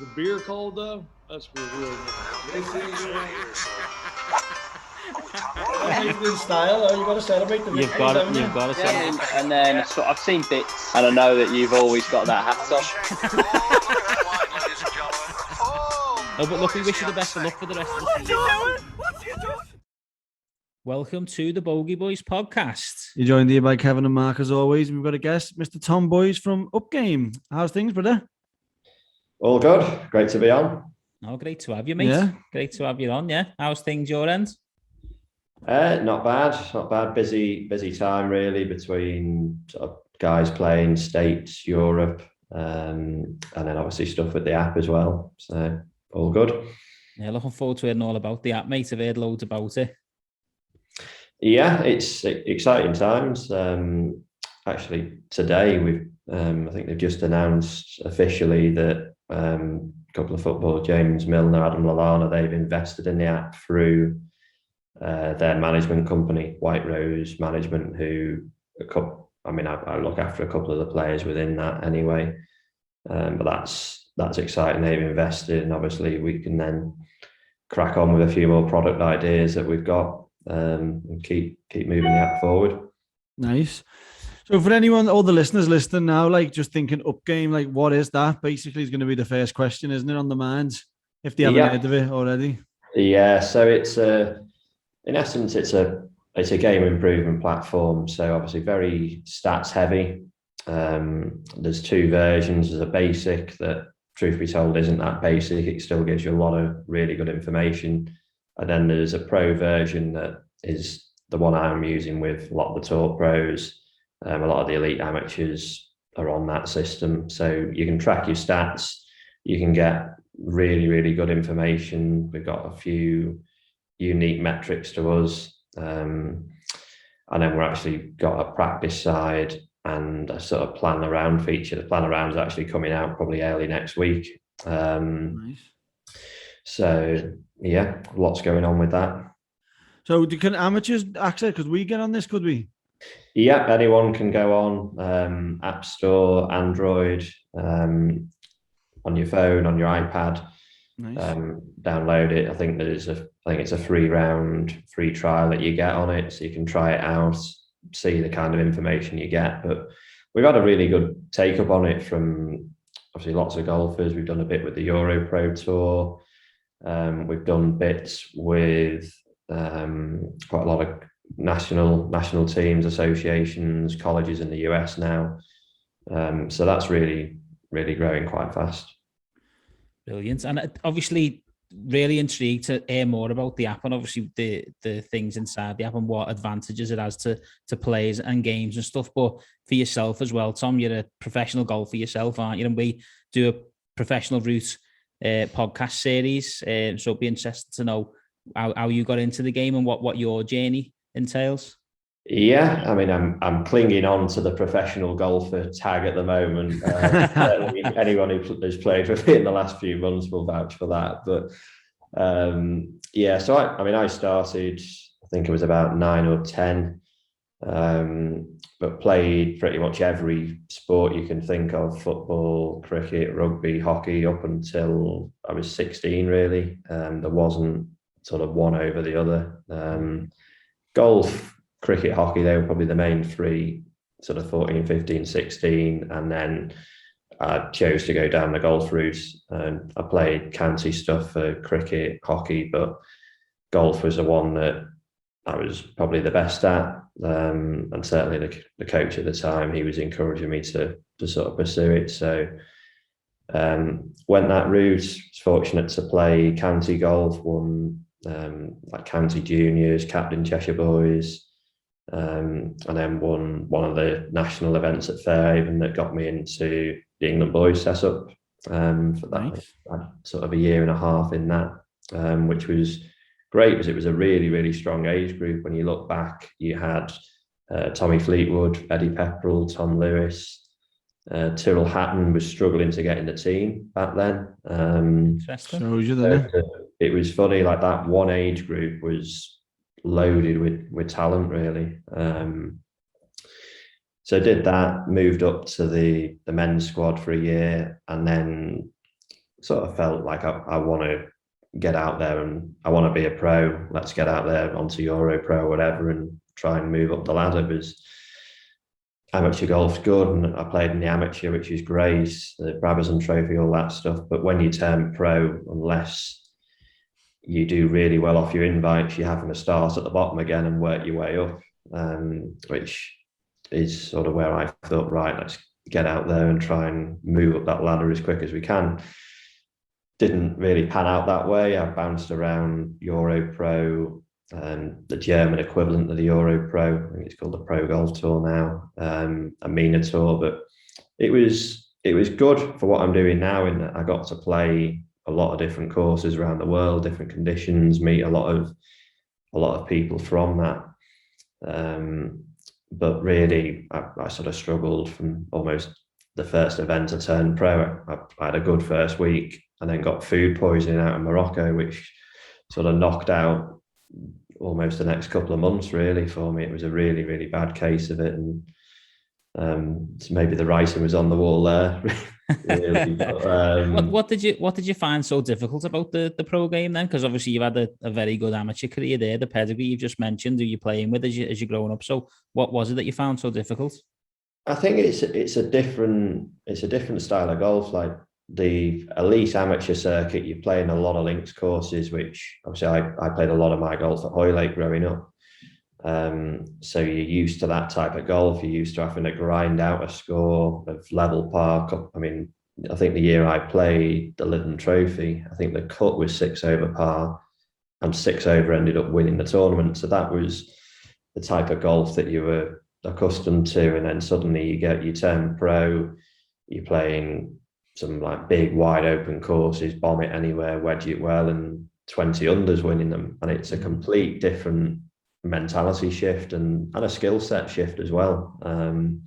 The beer cold though? That's for real. In style, you've got to celebrate the You've got to Yeah, celebrate. and then so I've seen bits, and I know that you've always got that hat on. Oh, but look, we wish you the best of luck for the rest of the season. What's he doing? Welcome to the Bogey Boys podcast. You're joined here by Kevin and Mark as always. And we've got a guest, Mr. Tom Boys from Upgame. How's things, brother? All good. Great to be on. Oh, great to have you, mate. Yeah. Great to have you on, yeah. How's things your end? Not bad. Not bad. Busy time really between sort of guys playing States, Europe, and then obviously stuff with the app as well. So all good. Yeah, looking forward to hearing all about the app, mate. I've heard loads about it. Yeah, it's exciting times. Actually, today I think they've just announced officially that a couple of football, James Milner, Adam Lallana, they've invested in the app through their management company, White Rose Management, I look after a couple of the players within that anyway. But that's exciting. They've invested, and obviously we can then crack on with a few more product ideas that we've got and keep moving the app forward. Nice. So for anyone, all the listeners listening now, like just thinking Upgame, like what is that? Basically is going to be the first question, isn't it, on the minds, if they haven't heard of it already? Yeah, so it's in essence, it's a game improvement platform. So obviously very stats heavy. There's two versions. There's a basic that, truth be told, isn't that basic. It still gives you a lot of really good information. And then there's a pro version that is the one I'm using with a lot of the tour pros. A lot of the elite amateurs are on that system. So you can track your stats. You can get really, really good information. We've got a few unique metrics to us. And then we're actually got a practice side and a sort of plan around feature. The plan around is actually coming out probably early next week. Nice. So yeah, lots going on with that. So can amateurs access? Could we get on this? Could we? Yeah, anyone can go on App Store, Android, on your phone, on your iPad. Nice. Download it. I think it's a free trial that you get on it, so you can try it out, see the kind of information you get. But we've had a really good take up on it from obviously lots of golfers. We've done a bit with the Euro Pro Tour. We've done bits with quite a lot of national teams, associations, colleges in the US now. So that's really, really growing quite fast. Brilliant. And obviously really intrigued to hear more about the app and obviously the things inside the app and what advantages it has to players and games and stuff. But for yourself as well, Tom, you're a professional golfer yourself, aren't you? And we do a professional route podcast series. So it'd be interesting to know how you got into the game and what your journey entails. Yeah, I mean, I'm clinging on to the professional golfer tag at the moment. Anyone who's played with me in the last few months will vouch for that. But yeah, so I started, I think it was about 9 or 10, but played pretty much every sport you can think of: football, cricket, rugby, hockey, up until I was 16, really. There wasn't sort of one over the other. Golf, cricket, hockey, they were probably the main three, sort of 14, 15, 16. And then I chose to go down the golf route. And I played county stuff for cricket, hockey, but golf was the one that I was probably the best at. And certainly the coach at the time, he was encouraging me to sort of pursue it. So went that route. Was fortunate to play county golf, won like county juniors, captain Cheshire Boys, and then won one of the national events at Fairhaven that got me into the England Boys setup. For that, Nice. I had sort of a year and a half in that, which was great because it was a really, really strong age group. When you look back, you had Tommy Fleetwood, Eddie Pepperell, Tom Lewis, Tyrrell Hatton was struggling to get in the team back then. Interesting. Shows you that. It was funny, like that one age group was loaded with talent, really. So did that, moved up to the men's squad for a year, and then sort of felt like I want to get out there and I want to be a pro. Let's get out there onto Euro Pro or whatever and try and move up the ladder, because amateur golf's good, and I played in the amateur, which is great, the Brabazon Trophy, all that stuff. But when you turn pro, unless you do really well off your invites, you're having to start at the bottom again and work your way up, which is sort of where I thought, right, let's get out there and try and move up that ladder as quick as we can. Didn't really pan out that way. I bounced around Euro Pro, the German equivalent of the Euro Pro. I think it's called the Pro Golf Tour now, a MENA Tour. But it was good for what I'm doing now, in that I got to play a lot of different courses around the world, different conditions, meet a lot of people from that. But really, I sort of struggled from almost the first event to turn pro. I had a good first week and then got food poisoning out in Morocco, which sort of knocked out almost the next couple of months, really, for me. It was a really, really bad case of it. And so maybe the writing was on the wall there. Really. But, what did you find so difficult about the pro game then? Because obviously you've had a very good amateur career there, the pedigree you've just mentioned, who you're playing with as you're growing up. So what was it that you found so difficult? I think it's a different style of golf. Like the elite amateur circuit, you're playing a lot of links courses, which obviously I played a lot of my golf at Hoylake growing up. So you're used to that type of golf. You're used to having to grind out a score of level par. I mean, I think the year I played the Lytham Trophy, I think the cut was 6 over par, and 6 over ended up winning the tournament. So that was the type of golf that you were accustomed to. And then suddenly you turn pro, you're playing some like big wide open courses, bomb it anywhere, wedge it well, and 20 unders winning them. And it's a complete different mentality shift and a skill set shift as well. And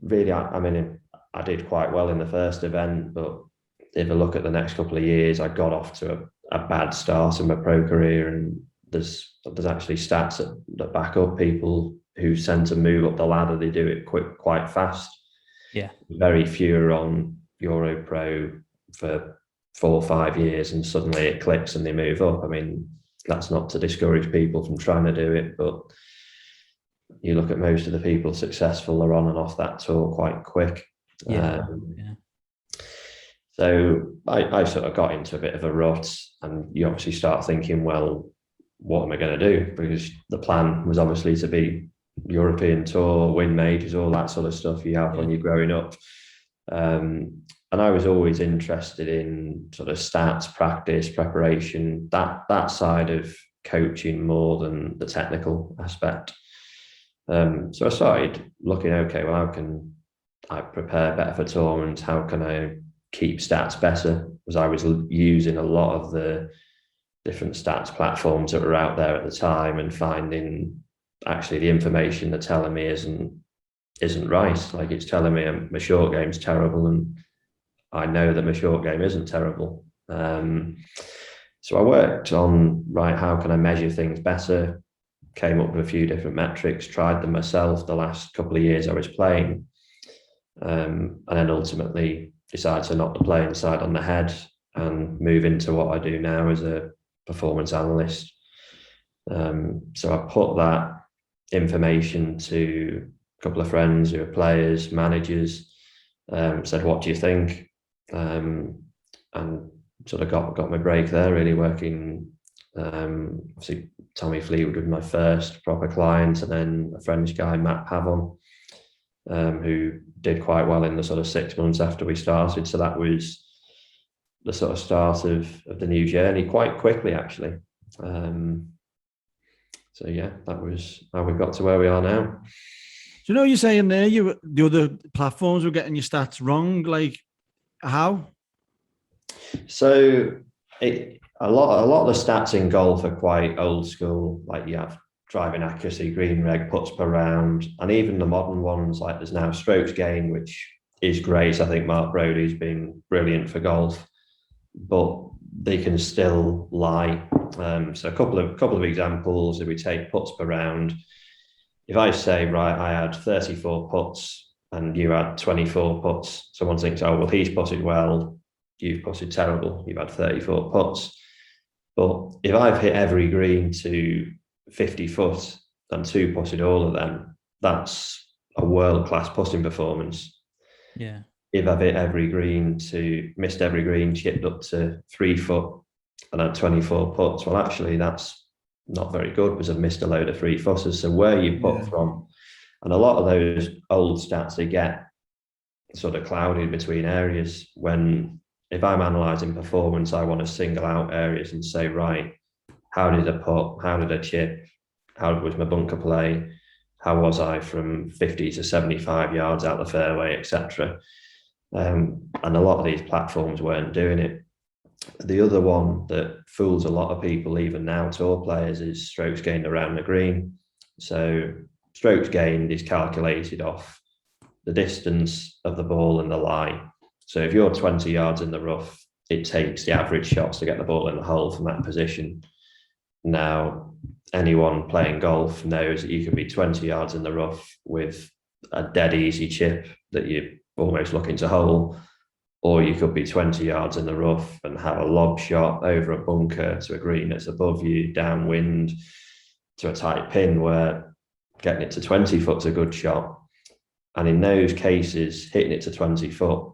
really, I mean, I did quite well in the first event, but if I look at the next couple of years, I got off to a bad start in my pro career. And there's actually stats that back up people who tend to move up the ladder. They do it quite fast. Yeah. Very few are on Euro Pro for 4 or 5 years and suddenly it clicks and they move up. I mean, that's not to discourage people from trying to do it, but you look at most of the people successful are on and off that tour quite quick. Yeah. So I sort of got into a bit of a rut, and you obviously start thinking, well, what am I going to do? Because the plan was obviously to be European Tour, win majors, all that sort of stuff you have when you're growing up. And I was always interested in sort of stats, practice, preparation, that side of coaching more than the technical aspect. So I started looking, okay, well, how can I prepare better for tournaments? How can I keep stats better? Because I was using a lot of the different stats platforms that were out there at the time and finding actually the information they're telling me isn't right. Like, it's telling me my short game's terrible, and I know that my short game isn't terrible. So I worked on, right, how can I measure things better? Came up with a few different metrics, tried them myself the last couple of years I was playing, and then ultimately decided to knock the playing side on the head and move into what I do now as a performance analyst. So I put that information to a couple of friends who are players, managers, said, what do you think? And sort of got my break there, really working. Obviously, Tommy Fleetwood was my first proper client, and then a French guy, Matt Pavon, who did quite well in the sort of 6 months after we started. So that was the sort of start of the new journey, quite quickly, actually. So yeah, that was how we got to where we are now. Do you know you're saying there the other platforms were getting your stats wrong? Like, how? So a lot of the stats in golf are quite old school. Like, you have driving accuracy, green reg, putts per round, and even the modern ones, like there's now strokes gained, which is great. I think Mark Brody's been brilliant for golf, but they can still lie. So a couple of examples. If we take putts per round, if I say, right, I had 34 putts and you had 24 putts, someone thinks, oh, well, he's putted well, you've putted terrible, you've had 34 putts. But if I've hit every green to 50 foot and 2 putted all of them, that's a world-class putting performance. Yeah. If I've hit every green missed every green, chipped up to 3 foot and had 24 putts, well, actually, that's not very good because I've missed a load of 3-footers. So where you put from, and a lot of those old stats, they get sort of clouded between areas. When, if I'm analysing performance, I want to single out areas and say, right, how did I putt? How did I chip? How was my bunker play? How was I from 50 to 75 yards out the fairway, etc. And a lot of these platforms weren't doing it. The other one that fools a lot of people, even now, tour players, is strokes gained around the green. So strokes gained is calculated off the distance of the ball and the lie. So if you're 20 yards in the rough, it takes the average shots to get the ball in the hole from that position. Now, anyone playing golf knows that you could be 20 yards in the rough with a dead easy chip that you're almost looking to hole, or you could be 20 yards in the rough and have a lob shot over a bunker to a green that's above you, downwind to a tight pin where getting it to 20 foot's a good shot. And in those cases, hitting it to 20 foot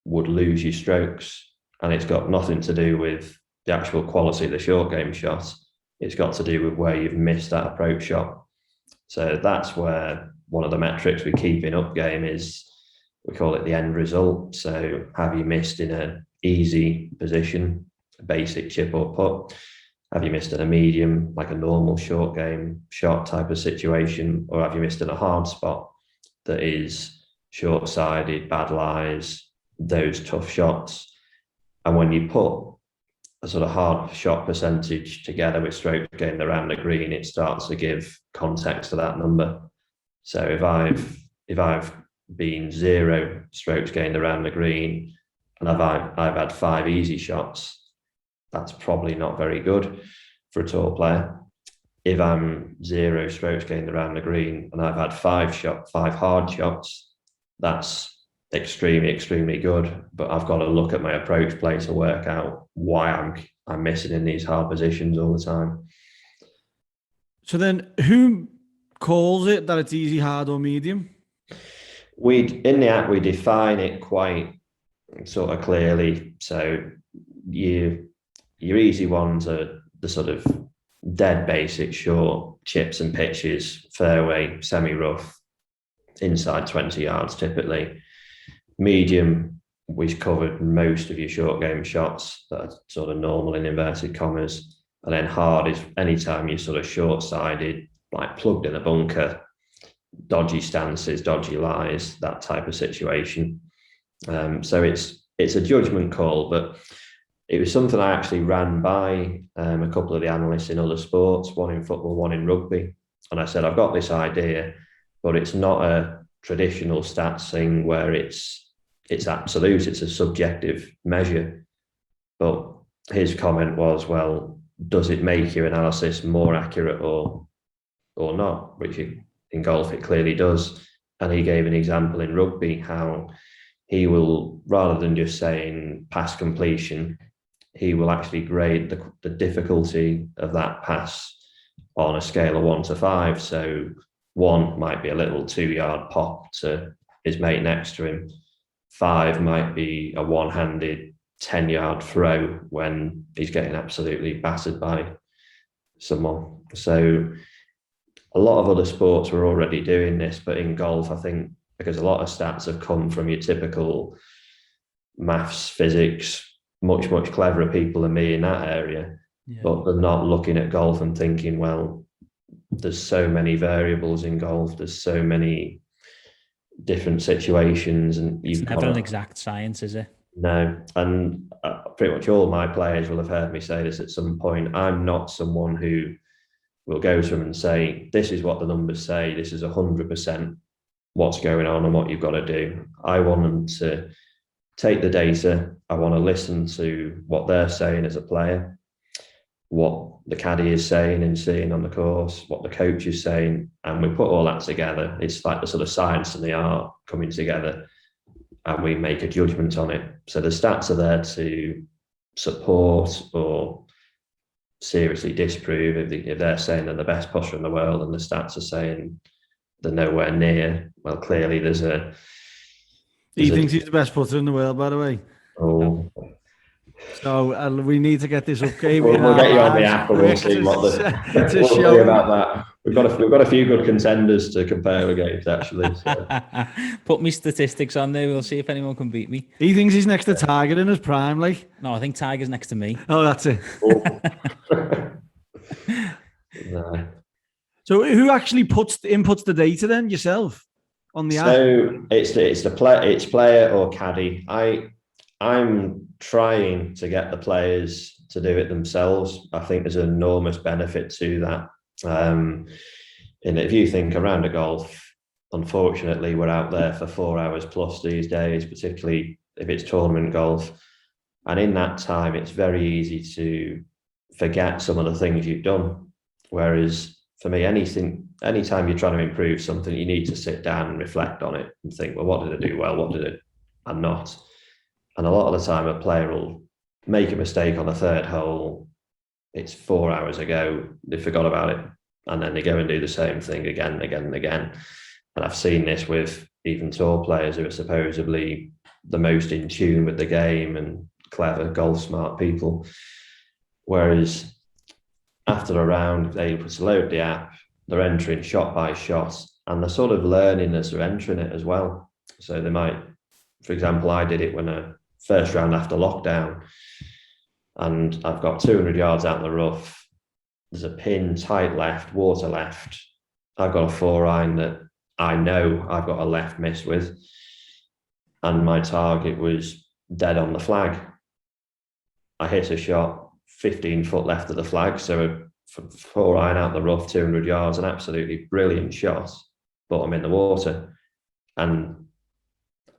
would lose you strokes. And it's got nothing to do with the actual quality of the short game shot. It's got to do with where you've missed that approach shot. So that's where one of the metrics we keep in Upgame is, we call it the end result. So have you missed in an easy position, a basic chip or putt? Have you missed in a medium, like a normal short game shot type of situation? Or have you missed in a hard spot that is short-sided, bad lies, those tough shots? And when you put a sort of hard shot percentage together with strokes gained around the green, it starts to give context to that number. So if I've been 0 strokes gained around the green and I've had 5 easy shots, that's probably not very good for a tour player. If I'm 0 strokes gained around the green and I've had 5 hard shots, that's extremely, extremely good. But I've got to look at my approach play to work out why I'm missing in these hard positions all the time. So then who calls it that it's easy, hard or medium? In the app, we define it quite sort of clearly. So your easy ones are the sort of dead basic short chips and pitches, fairway, semi-rough, inside 20 yards typically. Medium, we've covered most of your short game shots that are sort of normal in inverted commas. And then hard is anytime you're sort of short-sided, like plugged in a bunker, dodgy stances, dodgy lies, that type of situation. So it's a judgment call, but it was something I actually ran by a couple of the analysts in other sports, one in football, one in rugby. And I said, I've got this idea, but it's not a traditional stats thing where it's absolute, it's a subjective measure. But his comment was, well, does it make your analysis more accurate or not? Which in golf, it clearly does. And he gave an example in rugby, how he will, rather than just saying pass completion, he will actually grade the difficulty of that pass on a scale of 1 to 5. So 1 might be a little 2-yard pop to his mate next to him. 5 might be a one-handed 10-yard throw when he's getting absolutely battered by someone. So a lot of other sports were already doing this, but in golf, I think because a lot of stats have come from your typical maths, physics, much, much cleverer people than me in that area, but they're not looking at golf and thinking, well, there's so many variables in golf, there's so many different situations, and it's never an exact science, is it? No. And pretty much all my players will have heard me say this at some point. I'm not someone who will go to them and say, this is what the numbers say, this is 100% what's going on and what you've got to do. I want them to take the data. I want to listen to what they're saying as a player. what the caddy is saying and seeing on the course, what the coach is saying, and we put all that together. It's like the sort of science and the art coming together, and we make a judgment on it. So the stats are there to support or seriously disprove if they're saying they're the best pusher in the world and the stats are saying they're nowhere near. Well, clearly there's a... He thinks he's the best putter in the world, by the way. Oh... So we need to get this Upgame. We'll get you on the app and we'll see what the... We'll see about that. We've got a few good contenders to compare against, actually. So. Put me statistics on there. We'll see if anyone can beat me. He thinks he's next to Tiger in his prime, like. No, I think Tiger's next to me. Oh, that's it. No. So who actually inputs the data then? Yourself on the app? So it's player or caddy. I'm trying to get the players to do it themselves. I think there's an enormous benefit to that. And if you think around a golf, unfortunately, we're out there for 4 hours plus these days, particularly if it's tournament golf. And in that time, it's very easy to forget some of the things you've done. Whereas for me, anytime you're trying to improve something, you need to sit down and reflect on it and think, well, what did I do well? What did I not? And a lot of the time, a player will make a mistake on the third hole. It's 4 hours ago. They forgot about it. And then they go and do the same thing again and again and again. And I've seen this with even tour players who are supposedly the most in tune with the game and clever, golf smart people. Whereas after a round, they're able to load the app, they're entering shot by shot, and they're sort of learning as they're entering it as well. So they might, for example, I did it when first round after lockdown, and I've got 200 yards out in the rough. There's a pin tight left, water left. I've got a 4-iron that I know I've got a left miss with, and my target was dead on the flag. I hit a shot 15 foot left of the flag, so a 4-iron out the rough, 200 yards, an absolutely brilliant shot, but I'm in the water. And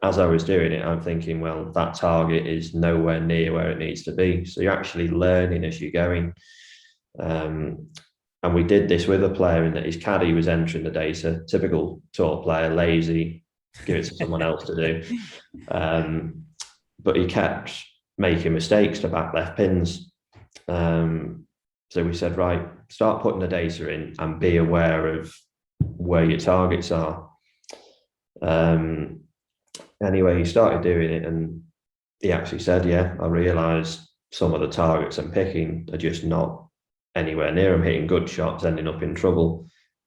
as I was doing it, I'm thinking, well, that target is nowhere near where it needs to be. So you're actually learning as you're going. And we did this with a player in that his caddy was entering the data, typical tour player, lazy, give it to someone else to do. But he kept making mistakes to back left pins. So we said, right, start putting the data in and be aware of where your targets are. Anyway, he started doing it, and he actually said, yeah, I realised some of the targets I'm picking are just not anywhere near. I'm hitting good shots, ending up in trouble.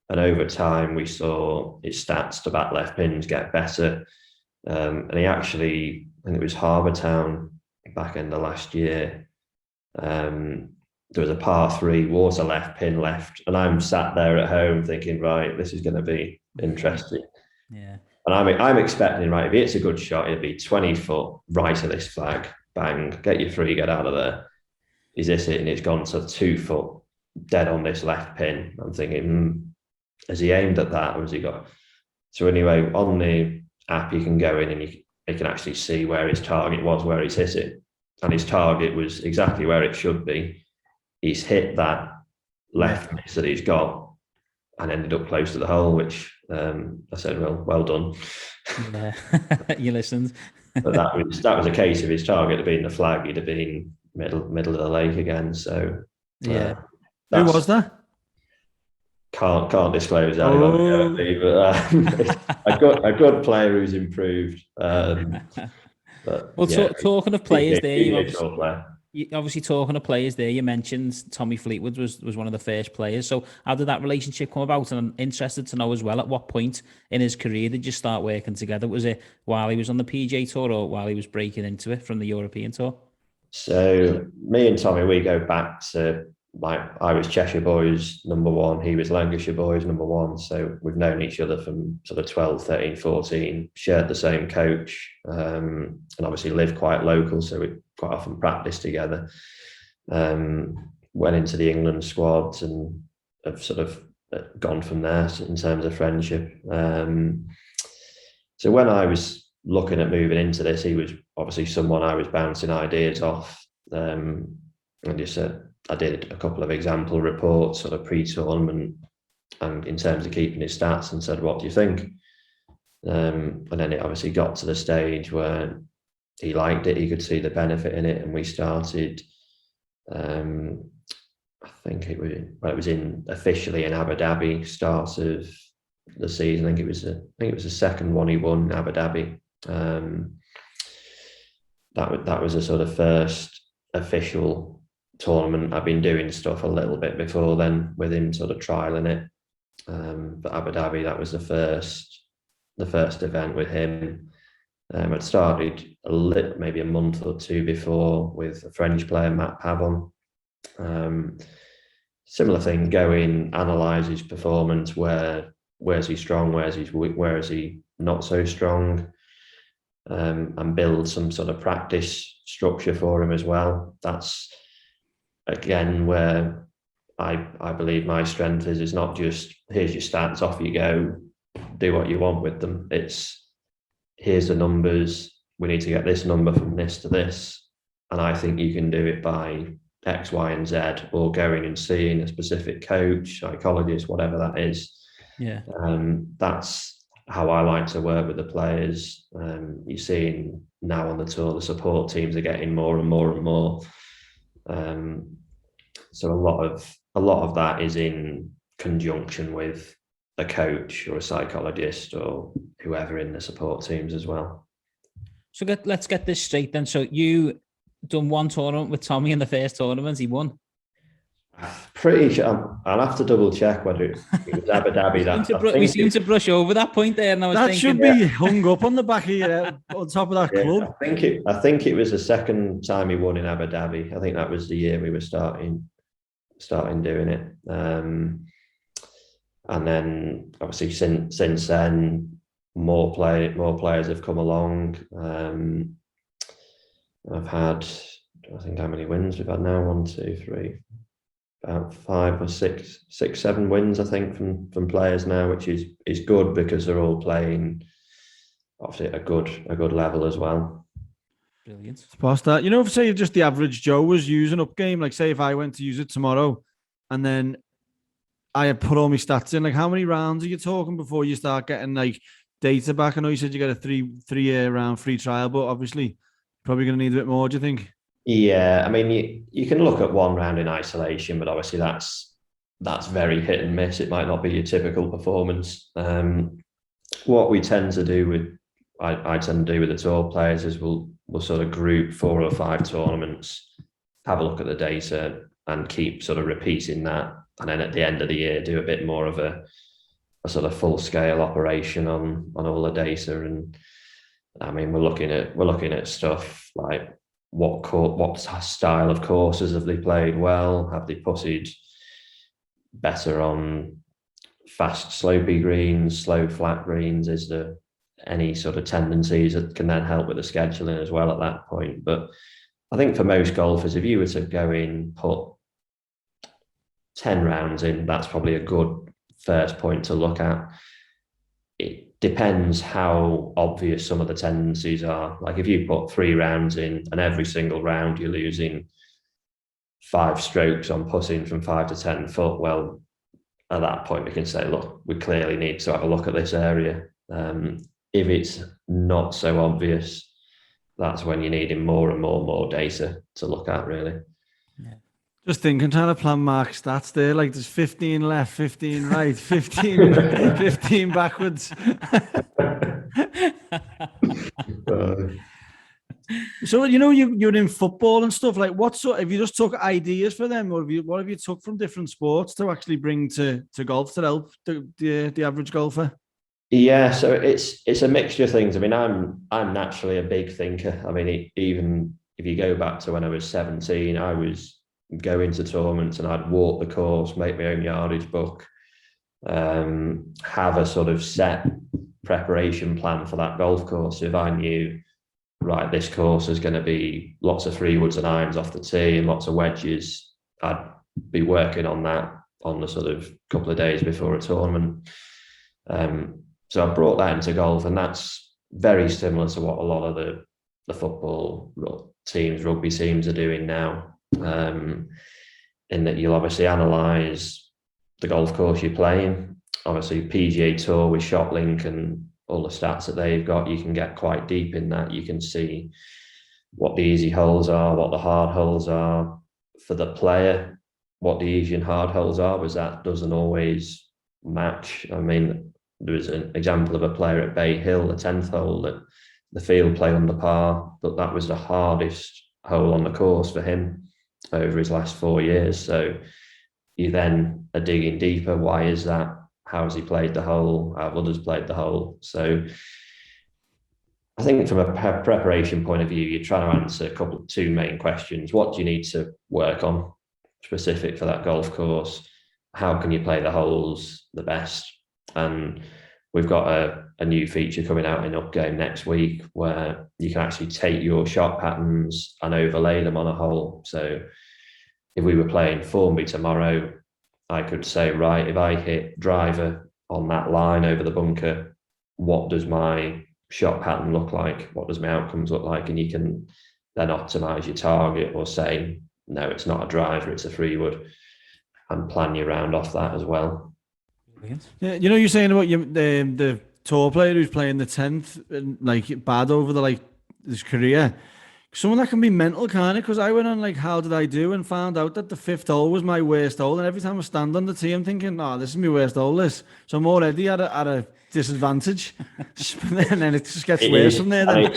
And over time, we saw his stats to back left pins get better. And he actually, I think it was Harbour Town back in the last year, there was a par 3, water left, pin left. And I'm sat there at home thinking, right, this is going to be interesting. Yeah. And I'm expecting, right, if it's a good shot, it'd be 20 foot right of this flag, bang, get your 3, get out of there. Is this it? And it's gone to 2 foot dead on this left pin. I'm thinking, has he aimed at that, or has he got? So anyway, on the app, you can go in and you can actually see where his target was, where he's hit it. And his target was exactly where it should be. He's hit that left miss that he's got and ended up close to the hole, which I said, well done. Yeah, you listened. But that was a case of his target had been the flag, he'd have been middle of the lake again. So yeah. Who was that? Can't disclose that. But a good player who's improved. But, well, yeah, talking of players there, you obviously talking of players there, you mentioned Tommy Fleetwood was one of the first players. So how did that relationship come about? And I'm interested to know as well, at what point in his career did you start working together? Was it while he was on the PGA Tour or while he was breaking into it from the European Tour? So me and Tommy, we go back to, like, I was Cheshire Boys #1, he was Lancashire Boys #1. So we've known each other from sort of 12, 13, 14, shared the same coach, and obviously lived quite local. So we quite often practiced together. Went into the England squads and have sort of gone from there in terms of friendship. So when I was looking at moving into this, he was obviously someone I was bouncing ideas off, and just said, I did a couple of example reports sort of pre-tournament and in terms of keeping his stats and said, what do you think? And then it obviously got to the stage where he liked it, he could see the benefit in it, and we started, I think it was officially in Abu Dhabi, start of the season. I think it was the second one he won in Abu Dhabi. That was a sort of first official tournament. I've been doing stuff a little bit before then with him, sort of trialing it. But Abu Dhabi, that was the first event with him. I'd started maybe a month or two before with a French player, Matt Pavon. Similar thing, go in, analyse his performance, where's he strong, where is he not so strong, and build some sort of practice structure for him as well. That's again where I believe my strength is. It's not just here's your stats, off you go, do what you want with them. It's here's the numbers, we need to get this number from this to this, and I think you can do it by X, Y, and Z, or going and seeing a specific coach, psychologist, whatever that is. Yeah. That's how I like to work with the players. You're seeing now on the tour, the support teams are getting more and more and more. So a lot of that is in conjunction with a coach or a psychologist or whoever in the support teams as well. So let's get this straight then. So you done one tournament with Tommy in the first tournament, he won. Pretty sure. I'll have to double check whether it was Abu Dhabi. We seem to brush over that point there, and I was thinking should be hung up on the back of your, on top of that club. I think it was the second time he won in Abu Dhabi. I think that was the year we were starting doing it. And then obviously since then, more players have come along. I've had, I think how many wins we've had now? 1, 2, 3, about 5 or 6, 7 wins, I think, from players now, which is good because they're all playing obviously at a good level as well. Brilliant. Past that, you know, if say just the average Joe was using Upgame, like say if I went to use it tomorrow and then I had put all my stats in, like how many rounds are you talking before you start getting like data back? I know you said you get a three-year round free trial, but obviously probably going to need a bit more, do you think? Yeah, I mean, you can look at one round in isolation, but obviously that's very hit and miss. It might not be your typical performance. What we tend to do with, I tend to do with the tour players is we'll sort of group 4 or 5 tournaments, have a look at the data and keep sort of repeating that. And then at the end of the year, do a bit more of a sort of full scale operation on all the data. And I mean, we're looking at stuff like what style of courses have they played well? Have they putted better on fast slopey greens, slow flat greens? Is there any sort of tendencies that can then help with the scheduling as well at that point? But I think for most golfers, if you were to go in, put 10 rounds in, that's probably a good first point to look at. It depends how obvious some of the tendencies are. Like if you put 3 rounds in and every single round you're losing 5 strokes on putting from 5 to 10 foot, well, at that point we can say, look, we clearly need to have a look at this area. If it's not so obvious, that's when you're needing more and more data to look at, really. Yeah. Just thinking, trying to plan Mark's stats there. Like there's 15 left, 15 right, 15 backwards. So, you know, you're in football and stuff. Like, have you just took ideas for them, or what have you took from different sports to actually bring to golf to help the average golfer? Yeah, so it's a mixture of things. I mean, I'm naturally a big thinker. I mean, even if you go back to when I was 17, I was go into tournaments and I'd walk the course, make my own yardage book, have a sort of set preparation plan for that golf course. If I knew, right, this course is going to be lots of 3-woods and irons off the tee and lots of wedges, I'd be working on that on the sort of couple of days before a tournament. So I brought that into golf, and that's very similar to what a lot of the football teams, rugby teams are doing now. in that you'll obviously analyse the golf course you're playing. Obviously, PGA Tour with ShotLink and all the stats that they've got, you can get quite deep in that. You can see what the easy holes are, what the hard holes are for the player, what the easy and hard holes are, because that doesn't always match. I mean, there was an example of a player at Bay Hill, the 10th hole, that the field played under par, but that was the hardest hole on the course for him over his last 4 years. So you then are digging deeper. Why is that? How has he played the hole? How have others played the hole? So I think from a preparation point of view, you're trying to answer two main questions. What do you need to work on specific for that golf course? How can you play the holes the best? And we've got a new feature coming out in Upgame next week where you can actually take your shot patterns and overlay them on a hole. So if we were playing Formby tomorrow, I could say, right, if I hit driver on that line over the bunker, what does my shot pattern look like? What does my outcomes look like? And you can then optimize your target or say, no, it's not a driver, it's a Fleetwood, and plan your round off that as well. Yeah, you know, you're saying about the tour player who's playing the 10th and like bad over his career. Someone that can be mental, can't it? Because I went on like How Did I Do and found out that the 5th hole was my worst hole, and every time I stand on the tee, I'm thinking, "Oh, this is my worst hole." This, so I'm already at a disadvantage, and then it just gets worse from there. Then.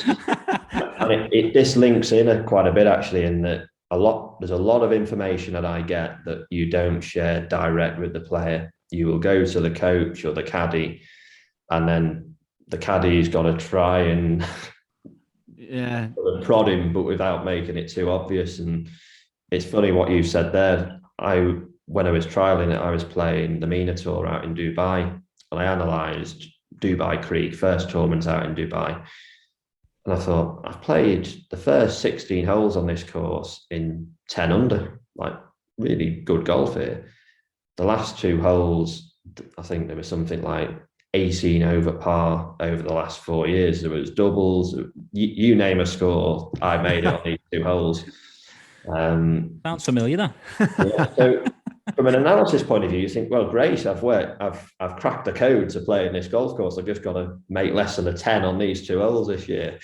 This links in quite a bit actually, in that there's a lot of information that I get that you don't share direct with the player. You will go to the coach or the caddy, and then the caddy's got to try and prod him, but without making it too obvious. And it's funny what you said there. When I was trialing it, I was playing the MENA Tour out in Dubai, and I analysed Dubai Creek, first tournament out in Dubai. And I thought, I've played the first 16 holes on this course in 10 under, like really good golf here. The last 2 holes, I think there was something like 18 over par over the last 4 years. There was doubles, you name a score, I made it on these 2 holes. Sounds familiar, then. Yeah, so from an analysis point of view, you think, well, great, I've cracked the code to play in this golf course. I've just got to make less than a 10 on these 2 holes this year.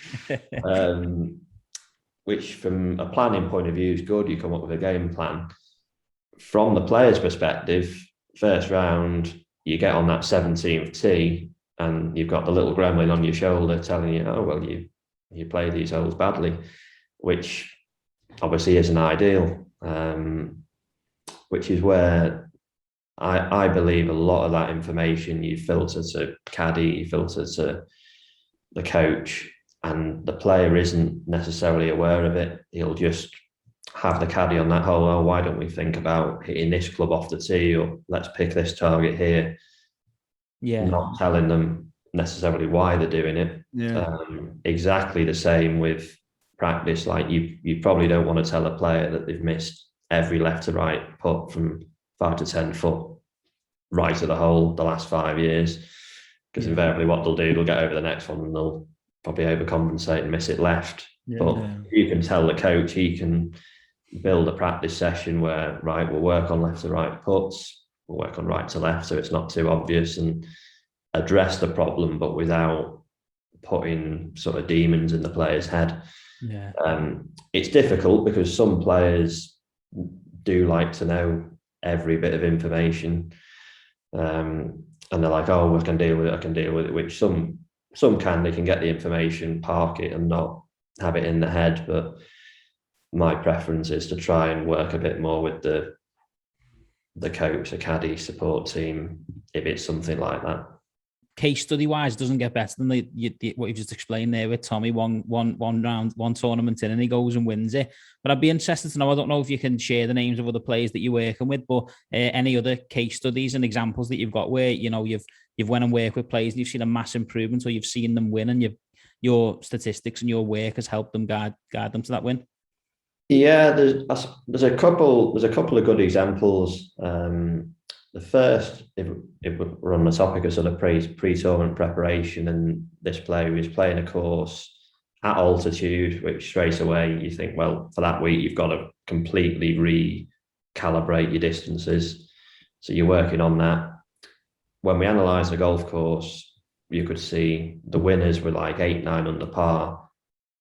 Which from a planning point of view is good. You come up with a game plan. From the player's perspective, first round, you get on that 17th tee and you've got the little gremlin on your shoulder telling you, oh, well, you play these holes badly, which obviously isn't ideal. Which is where I believe a lot of that information you filter to caddy, you filter to the coach, and the player isn't necessarily aware of it. He'll just have the caddy on that hole. Oh, why don't we think about hitting this club off the tee, or let's pick this target here? Yeah, not telling them necessarily why they're doing it. Yeah, exactly the same with practice. Like you probably don't want to tell a player that they've missed every left to right putt from 5 to 10 foot right of the hole the last 5 years, because invariably what they'll do, they'll get over the next one and they'll probably overcompensate and miss it left. But you can tell the coach, he can build a practice session where, right, we'll work on left to right putts, we'll work on right to left so it's not too obvious, and address the problem, but without putting sort of demons in the player's head. It's difficult because some players do like to know every bit of information, and they're like, oh, I can deal with it, which some they can get the information, park it and not have it in the head. But my preference is to try and work a bit more with the coach, the caddy, support team, if it's something like that. Case study wise, doesn't get better than what you've just explained there with Tommy. One round, one tournament in, and he goes and wins it. But I'd be interested to know, I don't know if you can share the names of other players that you're working with, but any other case studies and examples that you've got where, you know, you've went and worked with players and you've seen a mass improvement, or you've seen them win, and your statistics and your work has helped them guide them to that win. Yeah, there's a couple of good examples. The first, if we're on the topic of sort of pre-tournament preparation, and this player is playing a course at altitude, which straight away you think, well, for that week you've got to completely calibrate your distances. So you're working on that. When we analysed the golf course, you could see the winners were like 8, 9 under par,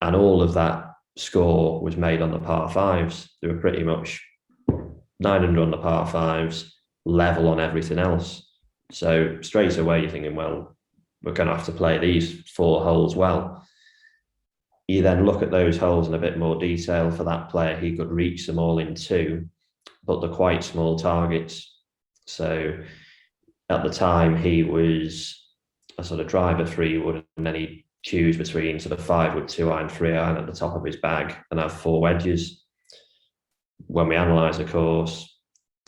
and all of that score was made on the par fives. They were pretty much 9 under on the par fives, level on everything else. So straight away you're thinking, well, we're going to have to play these 4 holes well. You then look at those holes in a bit more detail. For that player, he could reach them all in 2, but they're quite small targets. So at the time, he was a sort of driver 3-wood, and then he'd choose between sort of 5-wood, 2-iron, 3-iron at the top of his bag and have 4 wedges. When we analysed the course,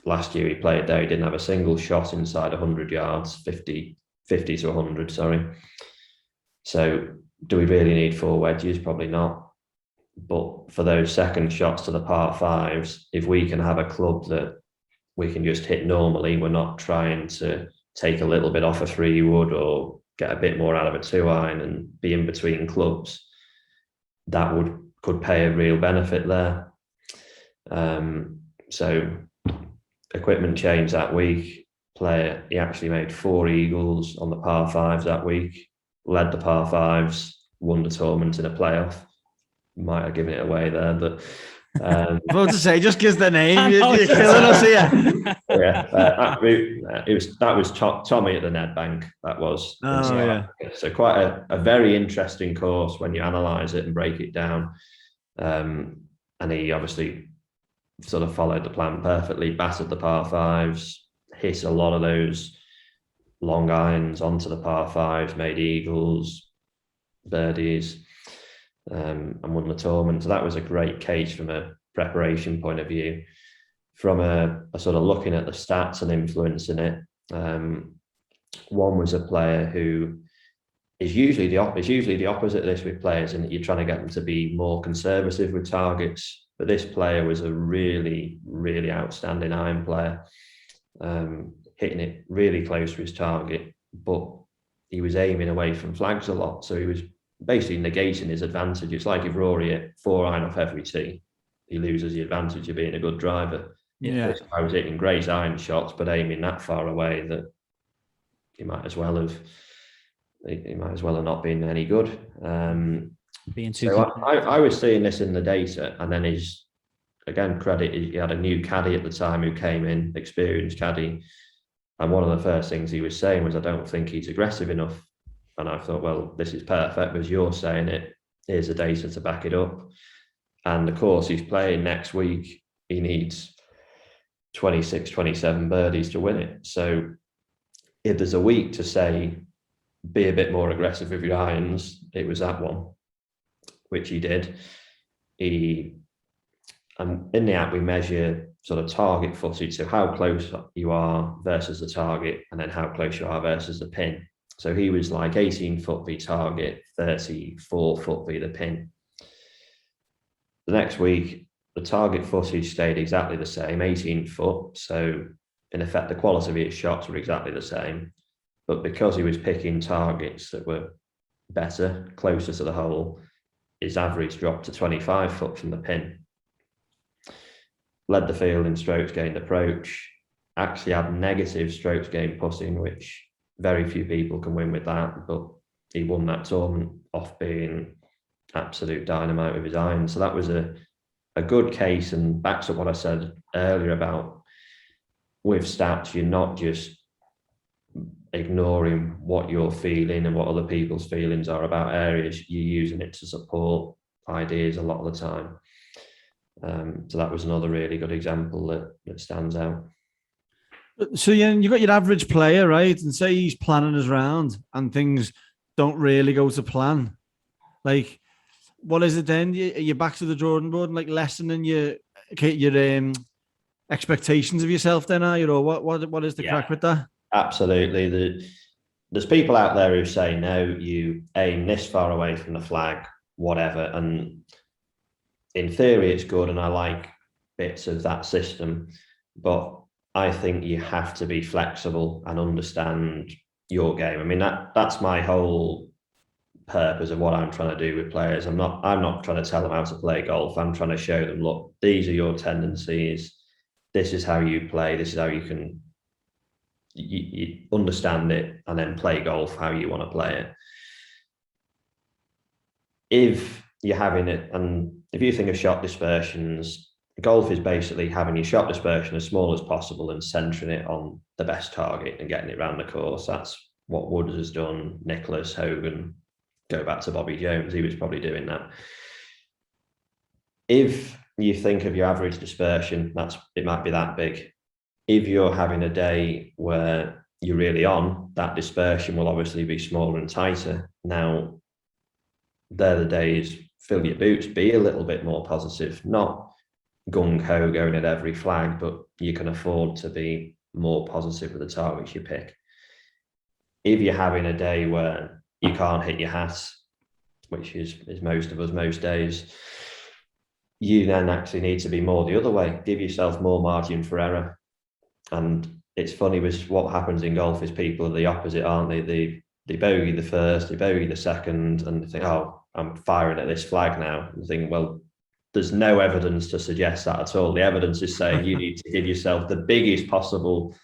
last year he played there, he didn't have a single shot inside 100 yards, 50 to 100, sorry. So do we really need 4 wedges? Probably not. But for those second shots to the par fives, if we can have a club that we can just hit normally, we're not trying to take a little bit off a 3-wood or get a bit more out of a 2-iron and be in between clubs, that could pay a real benefit there. So equipment change that week. Player, he actually made 4 eagles on the par fives that week, led the par fives, won the tournament in a playoff. Might have given it away there, but I was about to say, just gives the name. You're killing us here. That was Tommy at the Ned Bank. That was. So quite a very interesting course when you analyse it and break it down. And he obviously sort of followed the plan perfectly, battered the par fives, hit a lot of those long irons onto the par fives, made eagles, birdies, and won the tournament. So that was a great case from a preparation point of view. From a sort of looking at the stats and influencing it, one was a player who is usually the opposite of this with players, in that you're trying to get them to be more conservative with targets. But this player was a really, really outstanding iron player, hitting it really close to his target, but he was aiming away from flags a lot. So he was basically negating his advantage. It's like if Rory hit 4-iron off every tee, he loses the advantage of being a good driver. Yeah. I was hitting great iron shots, but aiming that far away that he might as well have not been any good. I was seeing this in the data, and then he had a new caddy at the time who came in, experienced caddy, and one of the first things he was saying was, I don't think he's aggressive enough. And I thought, well, this is perfect because you're saying it. Here's the data to back it up. And the course he's playing next week, he needs 26, 27 birdies to win it. So if there's a week to say, be a bit more aggressive with your irons, it was that one, which he did. And in the app, we measure sort of target footage, so how close you are versus the target, and then how close you are versus the pin. So he was like 18 foot v target, 34 foot v the pin. The next week, the target footage stayed exactly the same, 18 foot. So in effect, the quality of his shots were exactly the same. But because he was picking targets that were better, closer to the hole, his average dropped to 25 foot from the pin. Led the field in strokes gained approach, actually had negative strokes gained putting, which very few people can win with that, but he won that tournament off being absolute dynamite with his iron. So that was a good case, and backs up what I said earlier about with stats, you're not just ignoring what you're feeling and what other people's feelings are about areas, you're using it to support ideas a lot of the time. So that was another really good example that stands out. So you've got your average player, right? And say he's planning his round and things don't really go to plan. Like, what is it then? You're back to the drawing board and like lessening your expectations of yourself then, are you? Or what is the crack with that? Absolutely. There's people out there who say, no, you aim this far away from the flag, whatever. And in theory, it's good, and I like bits of that system. But I think you have to be flexible and understand your game. I mean, that's my whole purpose of what I'm trying to do with players. I'm not trying to tell them how to play golf. I'm trying to show them, look, these are your tendencies. this is how you play. This is how you can you understand it and then play golf how you want to play it. If you're having it, and if you think of shot dispersions, golf is basically having your shot dispersion as small as possible and centering it on the best target and getting it around the course. That's what Woods has done, Nicholas, Hogan, go back to Bobby Jones, he was probably doing that. If you think of your average dispersion, it might be that big. If you're having a day where you're really on, that dispersion will obviously be smaller and tighter. Now, they're the days, fill your boots, be a little bit more positive, not gung-ho going at every flag, but you can afford to be more positive with the targets you pick. If you're having a day where you can't hit your hat, which is most of us most days, you then actually need to be more the other way. Give yourself more margin for error. And it's funny with what happens in golf is people are the opposite, aren't they? They bogey the first, they bogey the second, and they think, oh, I'm firing at this flag now. And think, well, there's no evidence to suggest that at all. The evidence is saying you need to give yourself the biggest possible,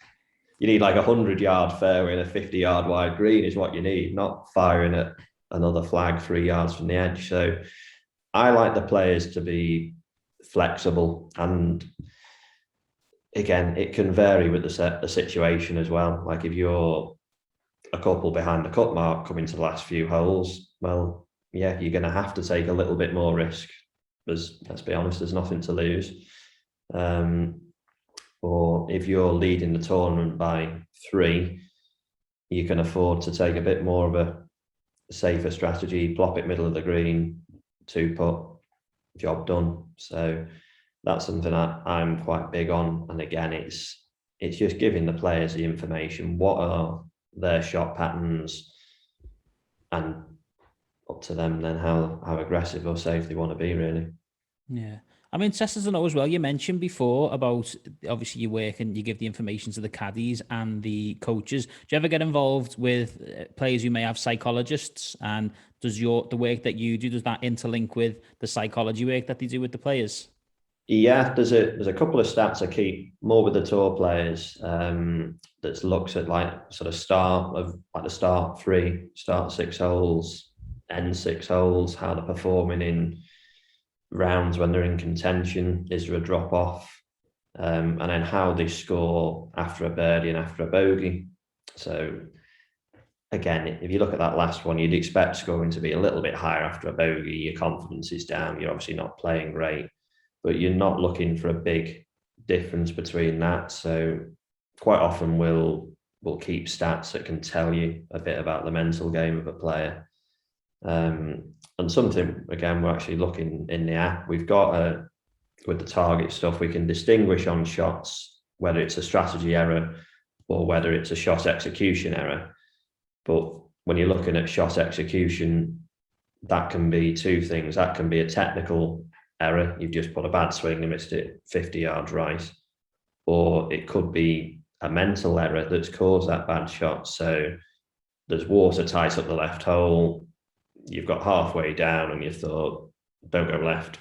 you need like 100-yard fairway and a 50-yard wide green is what you need, not firing at another flag 3 yards from the edge. So I like the players to be flexible, and again, it can vary with the situation as well. Like if you're a couple behind the cut mark coming to the last few holes, well, yeah, you're going to have to take a little bit more risk. Because let's be honest, there's nothing to lose. Or if you're leading the tournament by 3, you can afford to take a bit more of a safer strategy, plop it middle of the green, 2-putt, job done. So that's something I'm quite big on. And again, it's just giving the players the information. What are their shot patterns, and up to them then how aggressive or safe they want to be, really. Yeah. I'm interested to know as well, you mentioned before about obviously you work and you give the information to the caddies and the coaches. Do you ever get involved with players who may have psychologists, and does the work that you do, does that interlink with the psychology work that they do with the players? Yeah, there's a couple of stats I keep more with the tour players that looks at like sort of the start 3, start 6 holes, end 6 holes, how they're performing in rounds when they're in contention, is there a drop off, and then how they score after a birdie and after a bogey. So again, if you look at that last one, you'd expect scoring to be a little bit higher after a bogey. Your confidence is down, you're obviously not playing great, but you're not looking for a big difference between that. So quite often we'll keep stats that can tell you a bit about the mental game of a player. And something, again, we're actually looking in the app, we've got with the target stuff, we can distinguish on shots, whether it's a strategy error or whether it's a shot execution error. But when you're looking at shot execution, that can be 2 things. That can be a technical error, you've just put a bad swing and missed it 50 yards right, or it could be a mental error that's caused that bad shot. So there's water tight up the left hole, you've got halfway down and you thought, don't go left,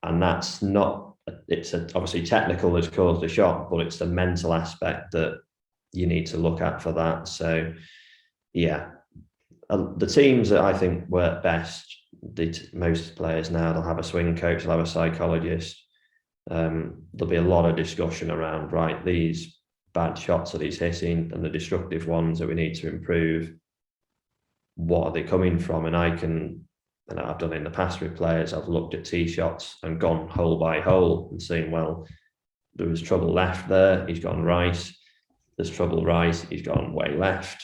and that's not, it's obviously technical has caused the shot, but it's the mental aspect that you need to look at for that. So yeah, the teams that I think work best, most players now, they'll have a swing coach, they'll have a psychologist. There'll be a lot of discussion around, right, these bad shots that he's hitting and the destructive ones that we need to improve, what are they coming from? And I've done in the past with players, I've looked at tee shots and gone hole by hole and seen, well, there was trouble left there, he's gone right, there's trouble right, he's gone way left.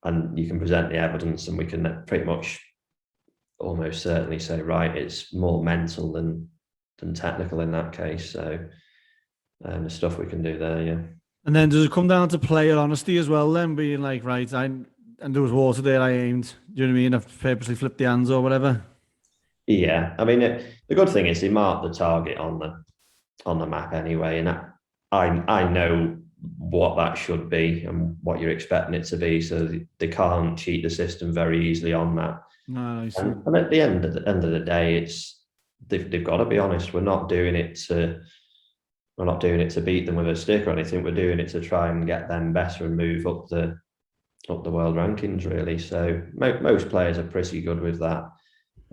And you can present the evidence and we can pretty much almost certainly say, right, it's more mental than technical in that case. So the stuff we can do there, yeah. And then does it come down to player honesty as well then, being like, right, and there was water there, I aimed, do you know what I mean? I've purposely flipped the hands or whatever. Yeah, I mean, the good thing is they mark the target on the map anyway, and I know what that should be and what you're expecting it to be, so they can't cheat the system very easily on that. No, and at the end of the day, they've got to be honest. We're not doing it to we're not doing it to beat them with a stick or anything. We're doing it to try and get them better and move up the world rankings, really. So most players are pretty good with that.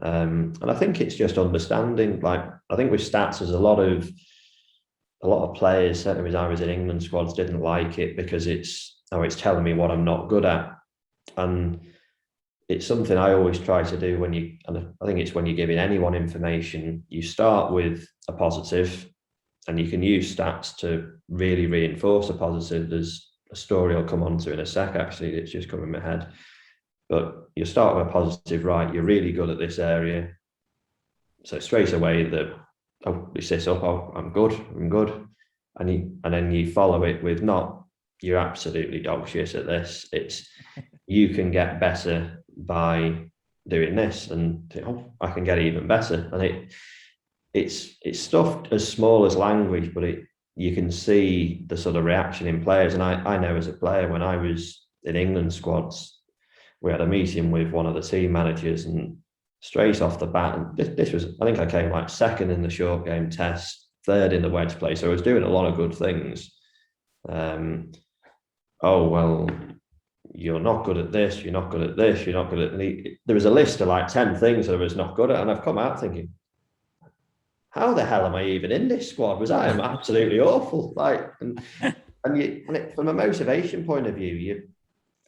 And I think it's just understanding. Like, I think with stats, there's a lot of players, certainly as I was in England squads, didn't like it because it's telling me what I'm not good at. And it's something I always try to do and I think it's when you're giving anyone information, you start with a positive, and you can use stats to really reinforce a positive. There's a story I'll come on to in a sec, actually, it's just come in my head. But you start with a positive, right? You're really good at this area. So straight away, you sit up, I'm good. And then you follow it with not, you're absolutely dog shit at this. It's, you can get better by doing this, and I can get even better. And it's stuff as small as language, but you can see the sort of reaction in players. And I know as a player, when I was in England squads, we had a meeting with one of the team managers, and straight off the bat, and this was, I think I came like second in the short game test, third in the wedge play, so I was doing a lot of good things. Oh, well, you're not good at this, you're not good at this, you're not good at... There was a list of like 10 things that I was not good at, and I've come out thinking, how the hell am I even in this squad? I am absolutely awful. Like, and from a motivation point of view,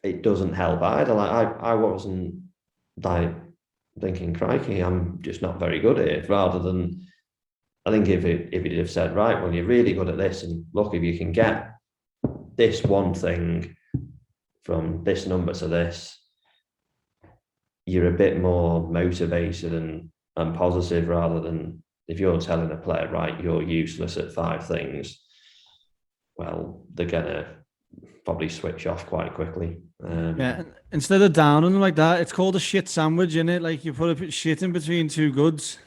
it doesn't help either. Like, I wasn't like thinking, crikey, I'm just not very good at it. Rather than, I think if it have said, right, well, you're really good at this, and look, if you can get this one thing from this number to this, you're a bit more motivated and positive, rather than if you're telling a player, right, you're useless at 5 things, well, they're gonna probably switch off quite quickly. Yeah, instead of downing them like that, it's called a shit sandwich, isn't it? Like, you put a shit in between 2 goods.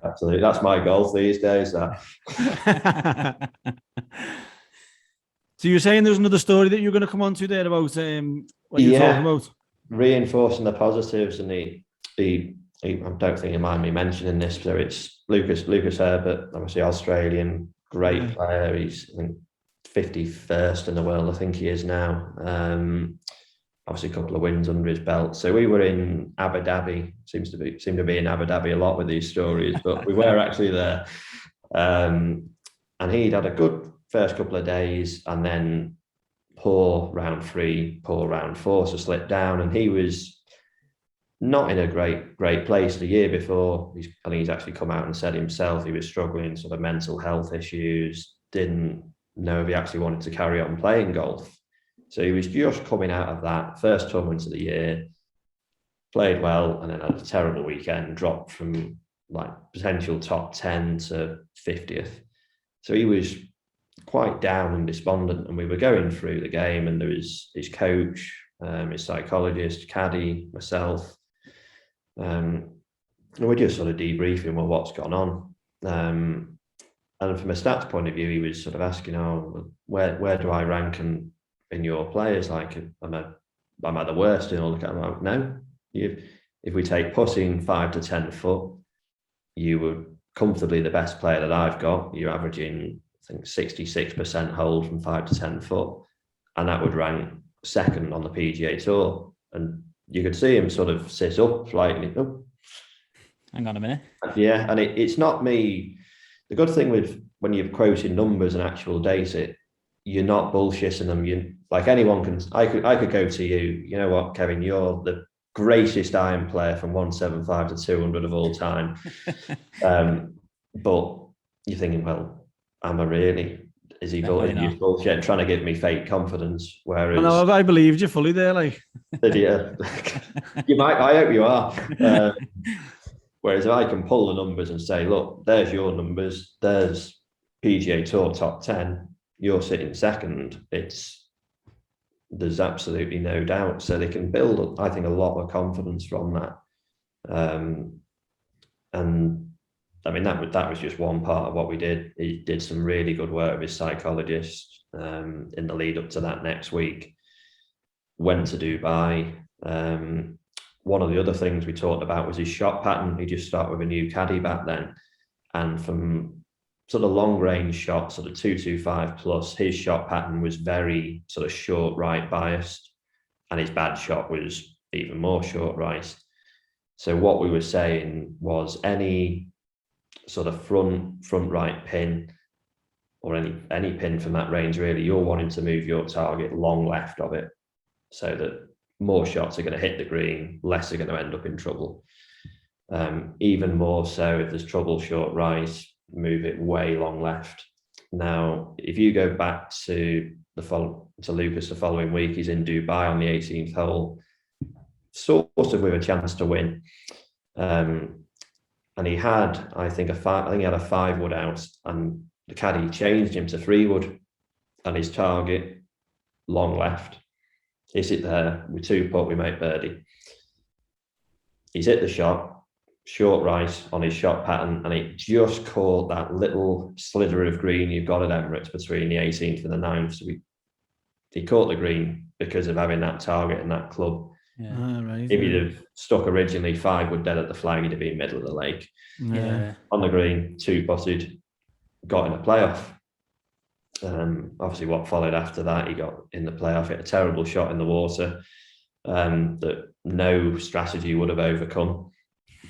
Absolutely, that's my goal these days. That. So you're saying there's another story that you're going to come on to there about what you're talking about? Reinforcing the positives, and I don't think you mind me mentioning this, so it's Lucas Herbert, obviously Australian, great player. He's, I think, 51st in the world, I think he is now. Obviously a couple of wins under his belt. So we were in Abu Dhabi. Seem to be in Abu Dhabi a lot with these stories, but we were actually there. And he'd had a good first couple of days, and then poor round 3, poor round 4, so slipped down, and he was not in a great place the year before. I think he's actually come out and said himself he was struggling, sort of mental health issues, didn't know if he actually wanted to carry on playing golf. So he was just coming out of that first tournament of the year, played well, and then had a terrible weekend, dropped from like potential top 10 to 50th. So he was quite down and despondent, and we were going through the game, and there was his coach, his psychologist, caddy, myself, and we're just sort of debriefing, well, what's gone on. And from a stats point of view, he was sort of asking, oh, where do I rank in your players? Like, am I the worst in all the kind? I'm like, no. If we take putting 5 to 10 foot, you were comfortably the best player that I've got. You're averaging, I think, 66% hold from 5 to 10 foot, and that would rank second on the PGA Tour. And you could see him sort of sit up slightly. Oh, hang on a minute. Yeah, and it's not me. The good thing with when you're quoting numbers and actual data, you're not bullshitting them. You, like, anyone can. I could go to you. You know what, Kevin? You're the greatest iron player from 175 to 200 of all time. But you're thinking, well, am I really? Is he bullshit, trying to give me fake confidence? Whereas, no, I believed you fully there. Like, you might. I hope you are. Whereas if I can pull the numbers and say, look, there's your numbers, there's PGA Tour top 10, you're sitting second. There's absolutely no doubt. So they can build, I think, a lot of confidence from that. And I mean, that was just one part of what we did. He did some really good work with his psychologist in the lead up to that next week. Went to Dubai. One of the other things we talked about was his shot pattern. He just started with a new caddy back then. And from sort of long range shot, sort of 225 plus. His shot pattern was very sort of short right biased, and his bad shot was even more short right. So what we were saying was any sort of front right pin, or any pin from that range, really, you're wanting to move your target long left of it, so that more shots are going to hit the green, less are going to end up in trouble. Even more so if there's trouble short right, move it way long left. Now, if you go back to Lucas the following week, he's in Dubai on the 18th hole, sort of with a chance to win. And he had, I think he had a 5-wood out, and the caddy changed him to 3-wood, and his target long left. Is it there? We 2-putt, we make birdie. He's hit the shot short right on his shot pattern, and it just caught that little slither of green you've got at Emirates between the 18th and the 9th. So he caught the green because of having that target and that club. Yeah. Right. If he'd have stuck originally 5-wood dead at the flag, he'd have been middle of the lake. Yeah. On the green, 2-putted, got in a playoff. Obviously, what followed after that, he got in the playoff, hit a terrible shot in the water that no strategy would have overcome.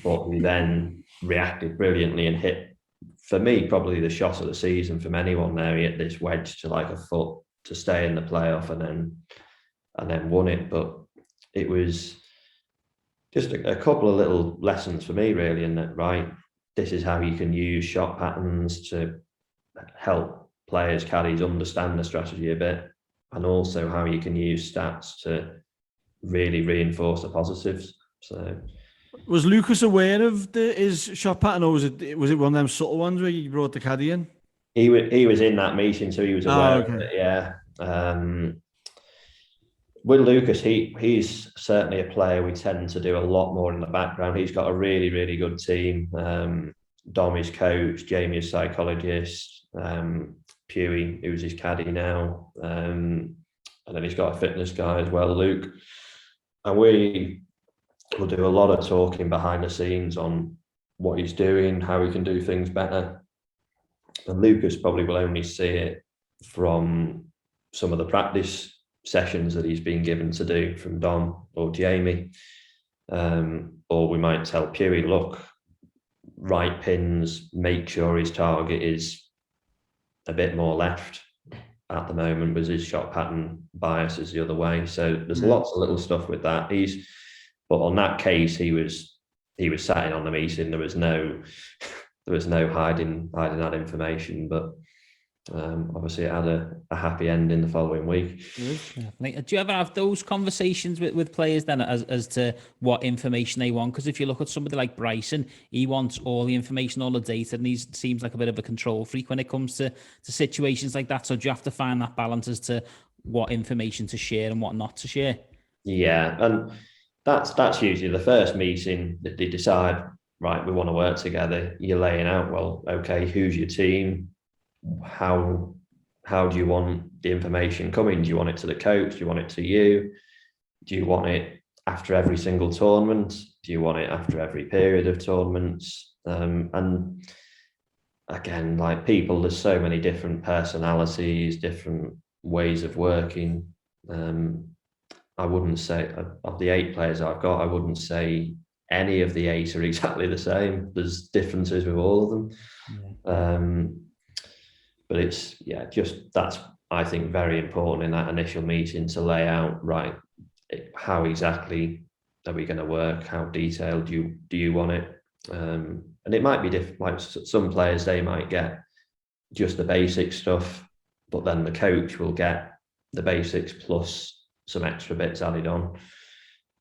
But he then reacted brilliantly and hit, for me, probably the shot of the season from anyone there. He hit this wedge to like a foot to stay in the playoff, and then won it. But it was just a couple of little lessons for me, really, in that, right, this is how you can use shot patterns to help players, caddies understand the strategy a bit, and also how you can use stats to really reinforce the positives. So, was Lucas aware of his shot pattern, or was it one of them subtle ones where you brought the caddy in? He was in that meeting, so he was aware of it. Yeah. With Lucas, he's certainly a player we tend to do a lot more in the background. He's got a really, really good team. Dom is coach, Jamie is psychologist, Pewey, who's his caddy now, and then he's got a fitness guy as well, Luke. And we will do a lot of talking behind the scenes on what he's doing, how he can do things better. And Lucas probably will only see it from some of the practice sessions that he's been given to do from Dom or Jamie. Or we might tell Pewey, look, right pins, make sure his target is a bit more left at the moment, because his shot pattern bias is the other way. So there's lots of little stuff with that. But on that case, he was sat in on the meeting. There was no hiding that information. But obviously, it had a happy ending the following week. Do you ever have those conversations with players then as to what information they want? Because if you look at somebody like Bryson, he wants all the information, all the data, and he seems like a bit of a control freak when it comes to situations like that. So do you have to find that balance as to what information to share and what not to share? Yeah, and that's usually the first meeting that they decide, right, we want to work together. You're laying out, well, okay, who's your team? How do you want the information coming? Do you want it to the coach? Do you want it to you? Do you want it after every single tournament? Do you want it after every period of tournaments? And again, like people, there's so many different personalities, different ways of working. I wouldn't say, of the 8 players I've got, I wouldn't say any of the 8 are exactly the same. There's differences with all of them. Yeah. But it's, that's, I think, very important in that initial meeting to lay out, right, how exactly are we going to work? How detailed do you want it? And it might be different. Like some players, they might get just the basic stuff, but then the coach will get the basics plus some extra bits added on.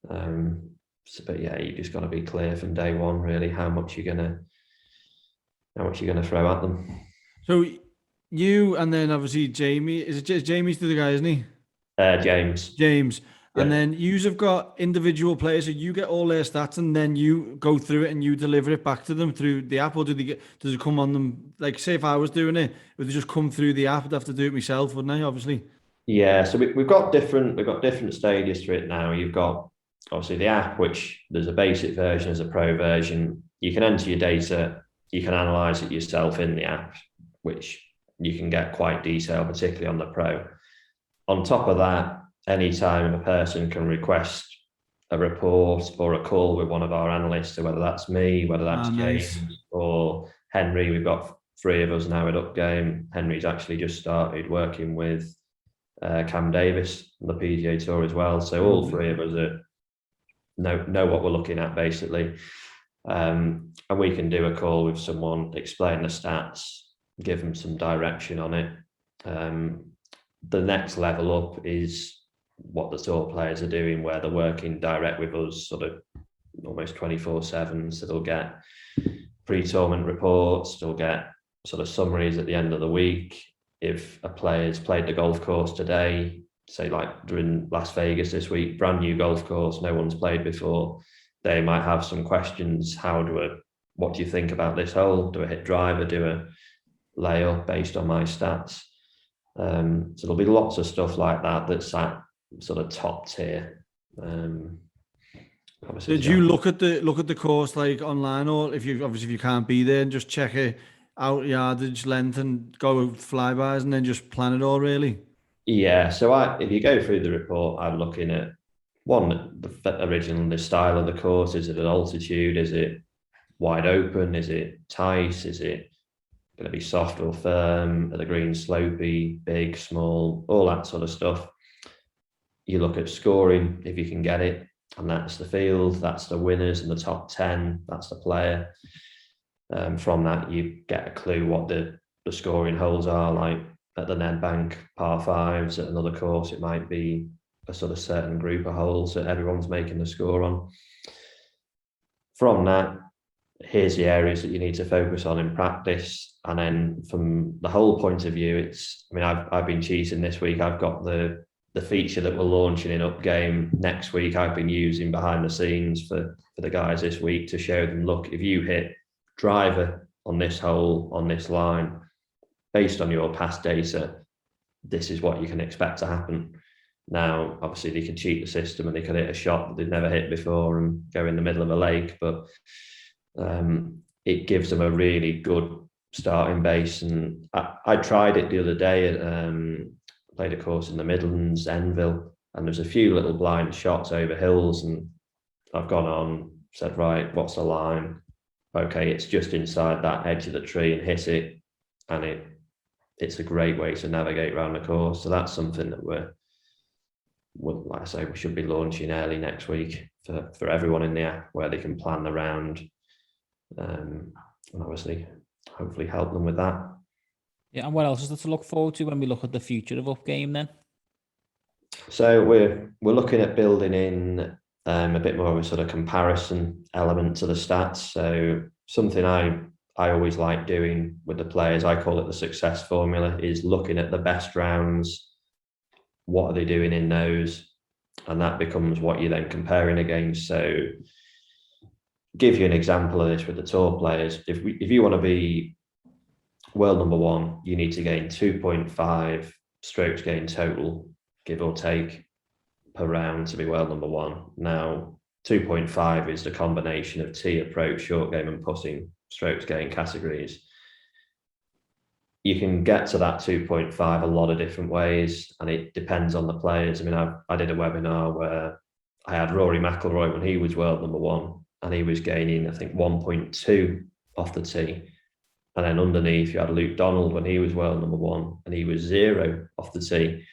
But yeah, you just got to be clear from day one, really, how much you're gonna throw at them. So you, and then obviously Jamie, Jamie's the guy, isn't he? James. Yeah. And then you've got individual players, so you get all their stats, and then you go through it and you deliver it back to them through the app, or does it come on them? Like, say if I was doing it, would it just come through the app? I'd have to do it myself, wouldn't I? Obviously. Yeah. So we've got different stages to it now. You've got obviously the app, which there's a basic version, there's a pro version. You can enter your data, you can analyze it yourself in the app. which you can get quite detailed, particularly on the pro. On top of that, anytime a person can request a report or a call with one of our analysts, so whether that's me, whether that's James or Henry, we've got 3 of us now at Upgame. Henry's actually just started working with Cam Davis on the PGA Tour as well. So all 3 of us know what we're looking at, basically. And we can do a call with someone, explain the stats, give them some direction on it. The next level up is what the tour players are doing, where they're working direct with us, sort of almost 24/7. So they'll get pre-tournament reports, they'll get sort of summaries at the end of the week. If a player's played the golf course today, say like during Las Vegas this week, brand new golf course, no one's played before, they might have some questions. What do you think about this hole? Do I hit driver? Do a layup based on my stats? So there'll be lots of stuff like that that's at sort of top tier. Did you look at the course like online, or if you can't be there, and just check it out, yardage, length, and go flybys, and then just plan it all, really? Yeah. So if you go through the report, I'm looking at the style of the course. Is it at altitude? Is it wide open? Is it tight? Is it going to be soft or firm? Are the greens slopey, big, small, all that sort of stuff? You look at scoring if you can get it, and that's the field, that's the winners and the top 10, that's the player. From that, you get a clue what the scoring holes are. Like at the Nedbank par 5s, at another course, it might be a sort of certain group of holes that everyone's making the score on. From that, here's the areas that you need to focus on in practice. And then from the whole point of view, I've been cheating this week. I've got the feature that we're launching in Upgame next week. I've been using behind the scenes for the guys this week to show them, look, if you hit driver on this hole, on this line, based on your past data, this is what you can expect to happen. Now, obviously, they could cheat the system and they could hit a shot that they've never hit before and go in the middle of a lake, but it gives them a really good starting base. And I tried it the other day at played a course in the Midlands, Enville, and there's a few little blind shots over hills, and I've gone on, said, right, what's the line? Okay, it's just inside that edge of the tree, and hit it, and it's a great way to navigate around the course. So that's something that like I say, we should be launching early next week for everyone in the app, where they can plan the round, and obviously hopefully help them with that. Yeah, and what else is there to look forward to when we look at the future of Upgame then? So we're looking at building in a bit more of a sort of comparison element to the stats. So something I always like doing with the players, I call it the success formula, is looking at the best rounds. What are they doing in those? And that becomes what you're then comparing against. So give you an example of this with the tour players. If you want to be world number 1, you need to gain 2.5 strokes gain total, give or take, per round to be world number 1. Now, 2.5 is the combination of tee, approach, short game, and putting strokes gain categories. You can get to that 2.5 a lot of different ways, and it depends on the players. I did a webinar where I had Rory McIlroy when he was world number 1, and he was gaining, I think, 1.2 off the tee. And then underneath, you had Luke Donald when he was world number 1, and he was 0 off the tee.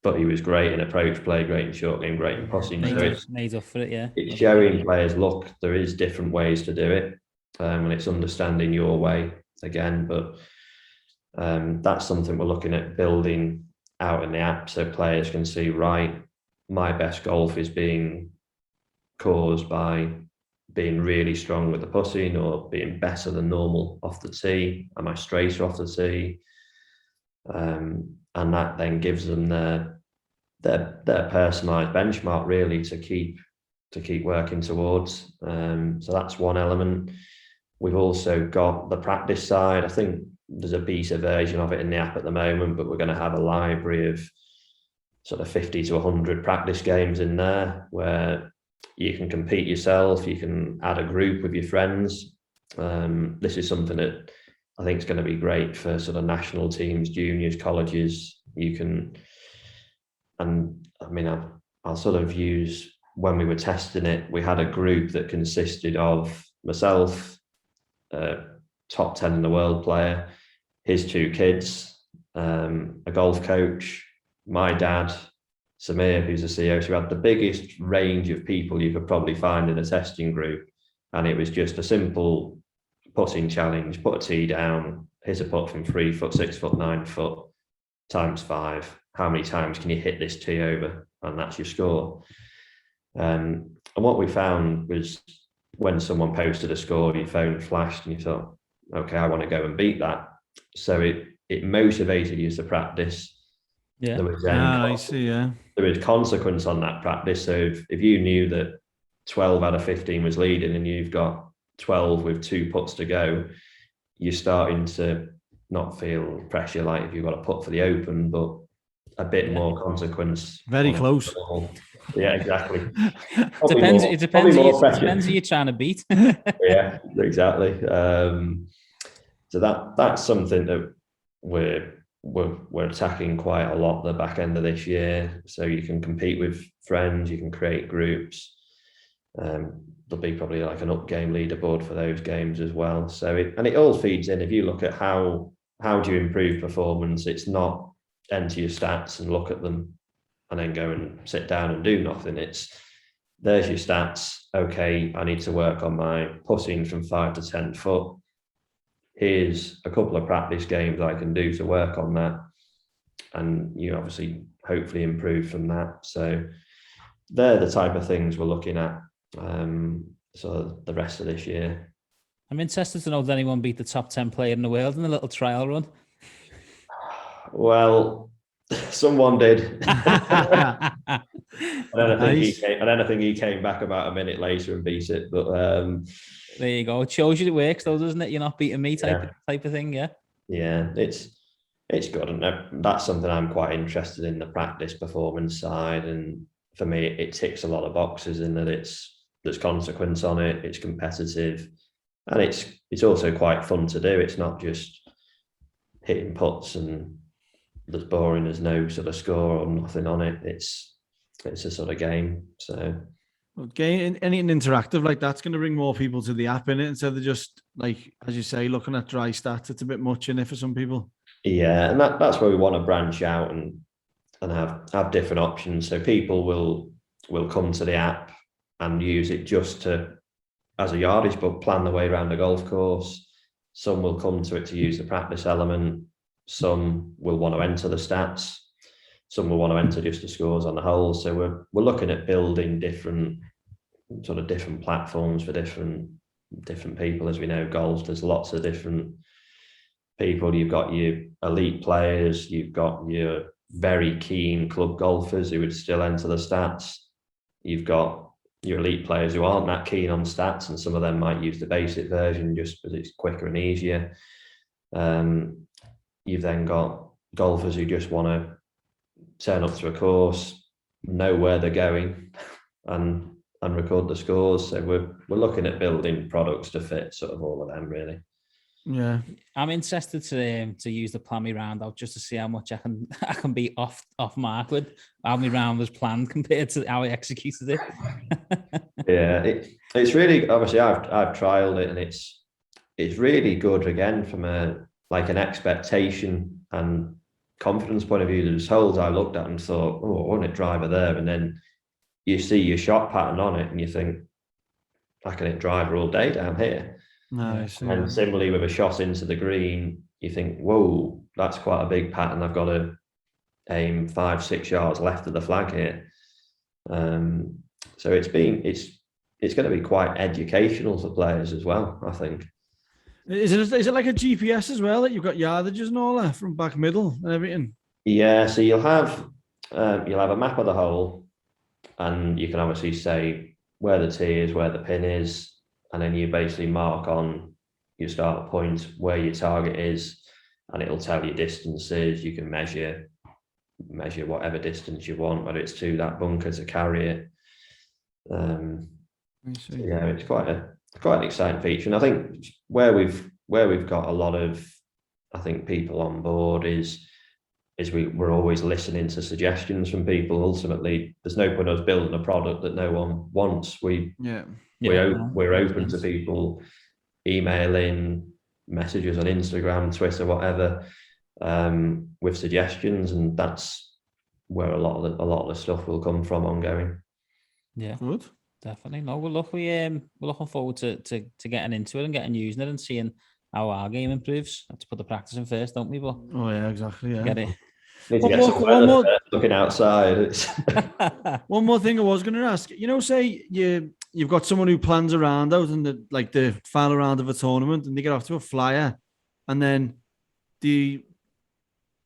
But he was great in approach play, great in short game, great in putting. Made up for it, yeah. It's showing players, look, there is different ways to do it, and it's understanding your way again. But that's something we're looking at building out in the app, so players can see, right, my best golf is being caused by being really strong with the putting, or being better than normal off the tee. Am I straighter off the tee? And that then gives them their personalised benchmark, really, to keep working towards. So that's one element. We've also got the practice side. I think there's a beta version of it in the app at the moment, but we're going to have a library of sort of 50 to 100 practice games in there, where you can compete yourself, you can add a group with your friends. This is something that I think it's going to be great for sort of national teams, juniors, colleges. You can, and I mean, I'll sort of use, when we were testing it, we had a group that consisted of myself, top 10 in the world player, his 2 kids, a golf coach, my dad, Samir, who's the CEO. So we had the biggest range of people you could probably find in a testing group. And it was just a simple putting challenge, put a tee down, hit a putt from 3 foot, 6 foot, 9 foot, times 5. How many times can you hit this tee over? And that's your score. And what we found was, when someone posted a score, your phone flashed and you thought, okay, I want to go and beat that. So it motivated you to practice. Yeah. There was, I see, yeah. There was consequence on that practice. So if you knew that 12 out of 15 was leading and you've got 12 with 2 putts to go, you're starting to not feel pressure like if you've got a putt for the Open, but a bit more consequence. Very close. Yeah, exactly. It depends who you're trying to beat. Yeah, exactly. So that's something that we're attacking quite a lot the back end of this year. So you can compete with friends, you can create groups. There'll be probably like an Upgame leaderboard for those games as well. So it all feeds in. If you look at how do you improve performance, it's not enter your stats and look at them and then go and sit down and do nothing. It's, there's your stats. Okay, I need to work on my putting from 5 to 10 foot. Here's a couple of practice games I can do to work on that. And you obviously hopefully improve from that. So they're the type of things we're looking at. So the rest of this year. I'm interested to know, did anyone beat the top 10 player in the world in a little trial run? Well, someone did. And then I think he came back about a minute later and beat it. But there you go. It shows you it works, though, doesn't it? You're not beating me type of thing, yeah. Yeah, it's good, and that's something I'm quite interested in, the practice performance side. And for me, it ticks a lot of boxes in that there's consequence on it, it's competitive, and it's also quite fun to do. It's not just hitting putts and there's boring, there's no sort of score or nothing on it. It's a sort of game. So anything interactive like that's going to bring more people to the app, in it, instead of just, like, as you say, looking at dry stats. It's a bit much in it for some people. Yeah, and that's where we want to branch out and have different options. So people will come to the app and use it just as a yardage book, plan the way around the golf course. Some will come to it to use the practice element. Some will want to enter the stats. Some will want to enter just the scores on the hole. So we're looking at building different platforms for different people. As we know, golf, there's lots of different people. You've got your elite players, you've got your very keen club golfers who would still enter the stats. You've got your elite players who aren't that keen on stats, and some of them might use the basic version just because it's quicker and easier. You've then got golfers who just want to turn up to a course, know where they're going, and record the scores. So we're looking at building products to fit sort of all of them, really. Yeah, I'm interested to use the plan me round out just to see how much I can be off mark with. How my round was planned compared to how I executed it. Yeah, it's really, obviously I've trialed it, and it's really good again from an expectation and confidence point of view. There's holes I looked at and thought, oh, I want a driver there, and then you see your shot pattern on it and you think, I can hit driver all day down here. Nice. And similarly with a shot into the green, you think, whoa, that's quite a big pattern. I've got to aim 5-6 yards left of the flag here. So it's going to be quite educational for players as well, I think. Is it like a GPS as well, that you've got yardages and all that from back middle and everything? Yeah, so you'll have a map of the hole, and you can obviously say where the tee is, where the pin is, and then you basically mark on your start point where your target is, and it'll tell you distances. You can measure whatever distance you want, whether it's to that bunker to carry it. Yeah, it's quite an exciting feature, and I think where we've where we've got a lot of, I think, people on board is we're always listening to suggestions from people. Ultimately, there's no point us building a product that no one wants. We're open to people emailing, messages on Instagram, Twitter, whatever, with suggestions, and that's where a lot of the stuff will come from ongoing. Yeah, good. Definitely. No, we're looking forward to getting into it and getting using it and seeing how our game improves. Have to put the practice in first, don't we? But Oh yeah, exactly. Yeah. get it. Need to get some weather first, looking outside. One more thing I was going to ask. Say you've got someone who plans a round out in the final round of a tournament, and they get off to a flyer, and then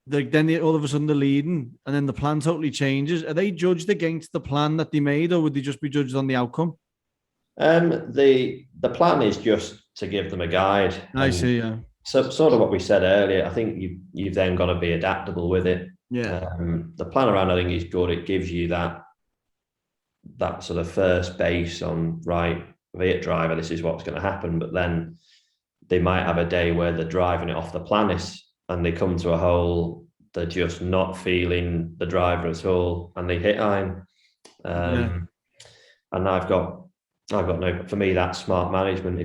all of a sudden they're leading, and then the plan totally changes. Are they judged against the plan that they made, or would they just be judged on the outcome? The plan is just to give them a guide. I see. Yeah. So sort of what we said earlier. I think you've then got to be adaptable with it. Yeah. The plan around, I think, is good. It gives you that sort of first base on, right, the driver, this is what's going to happen. But then they might have a day where they're driving it off the planet and they come to a hole, they're just not feeling the driver at all, and they hit iron. And I've got no, for me, that's smart management.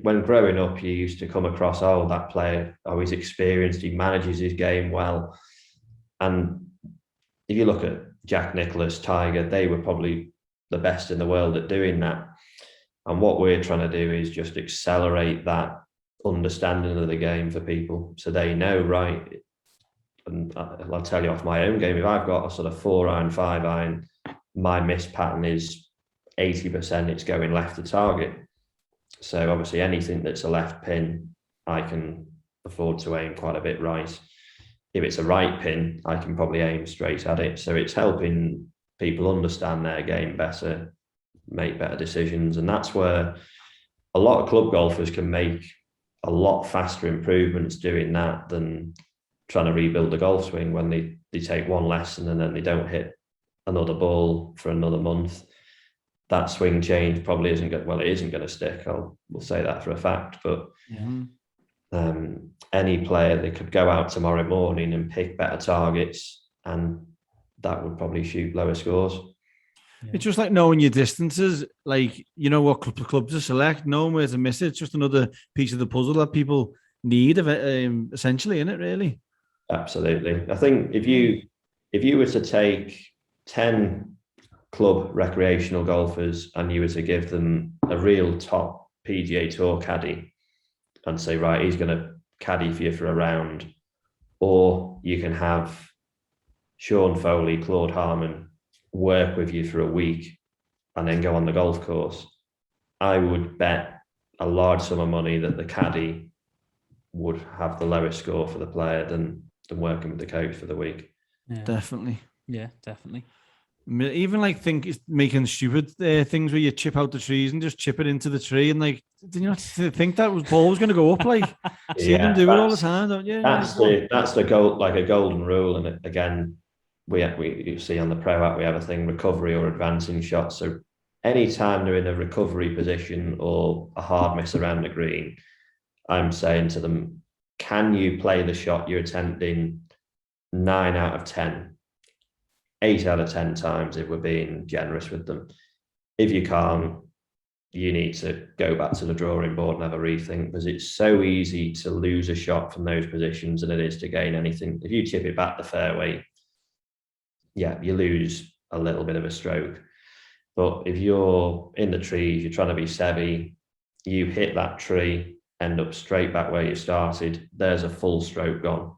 When growing up, you used to come across, that player, he's experienced, he manages his game well. And if you look at Jack Nicklaus, Tiger, they were probably the best in the world at doing that. And what we're trying to do is just accelerate that understanding of the game for people, so they know, right. And I'll tell you off my own game, if I've got a sort of 4-iron, 5-iron, my miss pattern is 80% it's going left to target. So obviously anything that's a left pin, I can afford to aim quite a bit right. If it's a right pin, I can probably aim straight at it. So it's helping people understand their game better, make better decisions. And that's where a lot of club golfers can make a lot faster improvements doing that than trying to rebuild the golf swing when they take one lesson and then they don't hit another ball for another month. That swing change probably isn't going to stick. We'll say that for a fact. But any player, they could go out tomorrow morning and pick better targets, and that would probably shoot lower scores. Yeah. It's just like knowing your distances, like what clubs to select, knowing where to miss it. It's just another piece of the puzzle that people need, essentially, isn't it? Really. Absolutely. I think if you were to take 10 club recreational golfers and you were to give them a real top PGA Tour caddy and say, right, he's going to caddy for you for a round, or you can have Sean Foley, Claude Harmon work with you for a week and then go on the golf course, I would bet a large sum of money that the caddy would have the lowest score for the player than working with the coach for the week. Yeah. Definitely. Yeah, definitely. Even making stupid things where you chip out the trees and just chip it into the tree, and did you not think that ball was going to go up? See them do it all the time, don't you? That's the goal, like a golden rule. And again, you see on the Pro app we have a thing, recovery or advancing shots. So anytime they're in a recovery position or a hard miss around the green, I'm saying to them, can you play the shot you're attempting 9 out of 10? 8 out of 10 times if we're being generous with them. If you can't, you need to go back to the drawing board and have a rethink, because it's so easy to lose a shot from those positions than it is to gain anything. If you chip it back the fairway, you lose a little bit of a stroke. But if you're in the trees, you're trying to be savvy, you hit that tree, end up straight back where you started, there's a full stroke gone.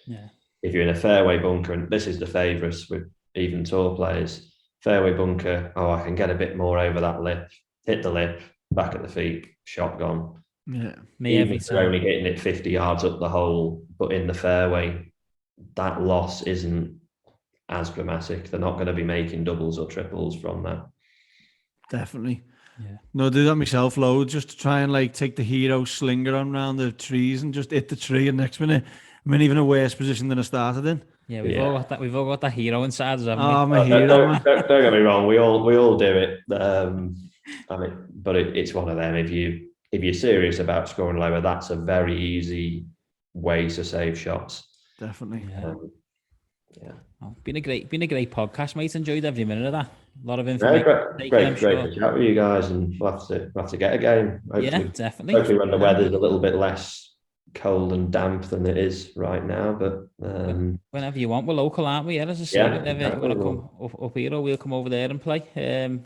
Yeah. If you're in a fairway bunker, and this is the favourites with even tour players, fairway bunker, I can get a bit more over that lip, hit the lip, back at the feet, shot gone. Yeah. Even if they're only hitting it 50 yards up the hole, but in the fairway, that loss isn't as dramatic. They're not going to be making doubles or triples from that. Definitely. Yeah. No, I do that myself loads, just to try and take the hero slinger on around the trees and just hit the tree, and next minute I'm in even a worse position than I started in. Yeah, we've all got that. We've all got that hero inside us, haven't we? I'm a hero. Don't get me wrong. We all do it. But it's one of them. If you if you're serious about scoring lower, that's a very easy way to save shots. Definitely. Yeah. Oh, been a great podcast, mate. Enjoyed every minute of that. A lot of information. Great to chat with you guys, and we'll have to get a game. Hopefully, definitely. Hopefully, when the weather's a little bit less cold and damp than it is right now, but whenever you want, we're local, aren't we? Yeah, as I say, whenever you want to come up here, or we'll come over there and play.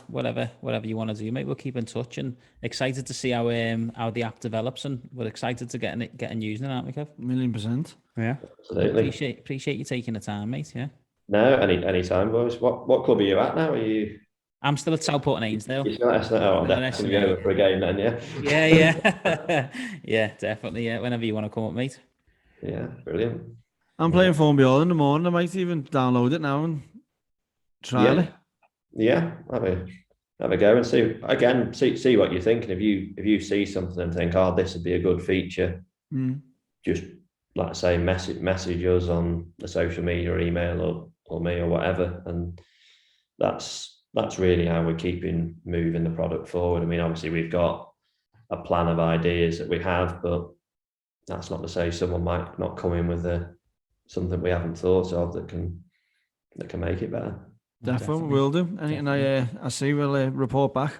Whatever you want to do, mate. We'll keep in touch, and excited to see how the app develops, and we're excited to getting using it, aren't we, Kev? 1,000,000%. Yeah, absolutely. Appreciate you taking the time, mate. Yeah. No, any time, boys. What club are you at now? Are you? I'm still at Southport and Ainsdale. It's not. I'll definitely go over for a game then. Yeah. Yeah. Yeah, definitely. Yeah, whenever you want to come up, mate. Yeah, brilliant. I'm playing Formula in the morning. I might even download it now and try it. Yeah, have a go and see what you think. And if you see something and think, oh, this would be a good feature, just like I say, message us on the social media or email or me or whatever, and that's really how we're keeping moving the product forward. I mean, obviously we've got a plan of ideas that we have, but that's not to say someone might not come in with something we haven't thought of that can make it better. Definitely will do. Anything I see, we'll report back.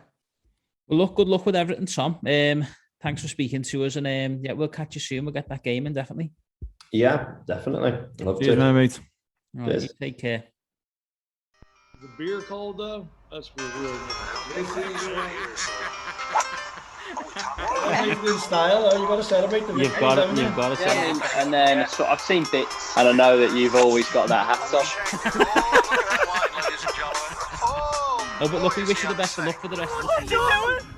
Well, look, good luck with everything, Tom. Thanks for speaking to us, and we'll catch you soon. We'll get that game in, definitely. Yeah, definitely. Love Cheers, to. mate. All right, take care. The beer cold though. That's for real. In style, you got to celebrate the You've got to Yeah, and then so I've seen bits, and I know that you've always got that hat on. Oh, but look, we wish you the best of luck for the rest of the season.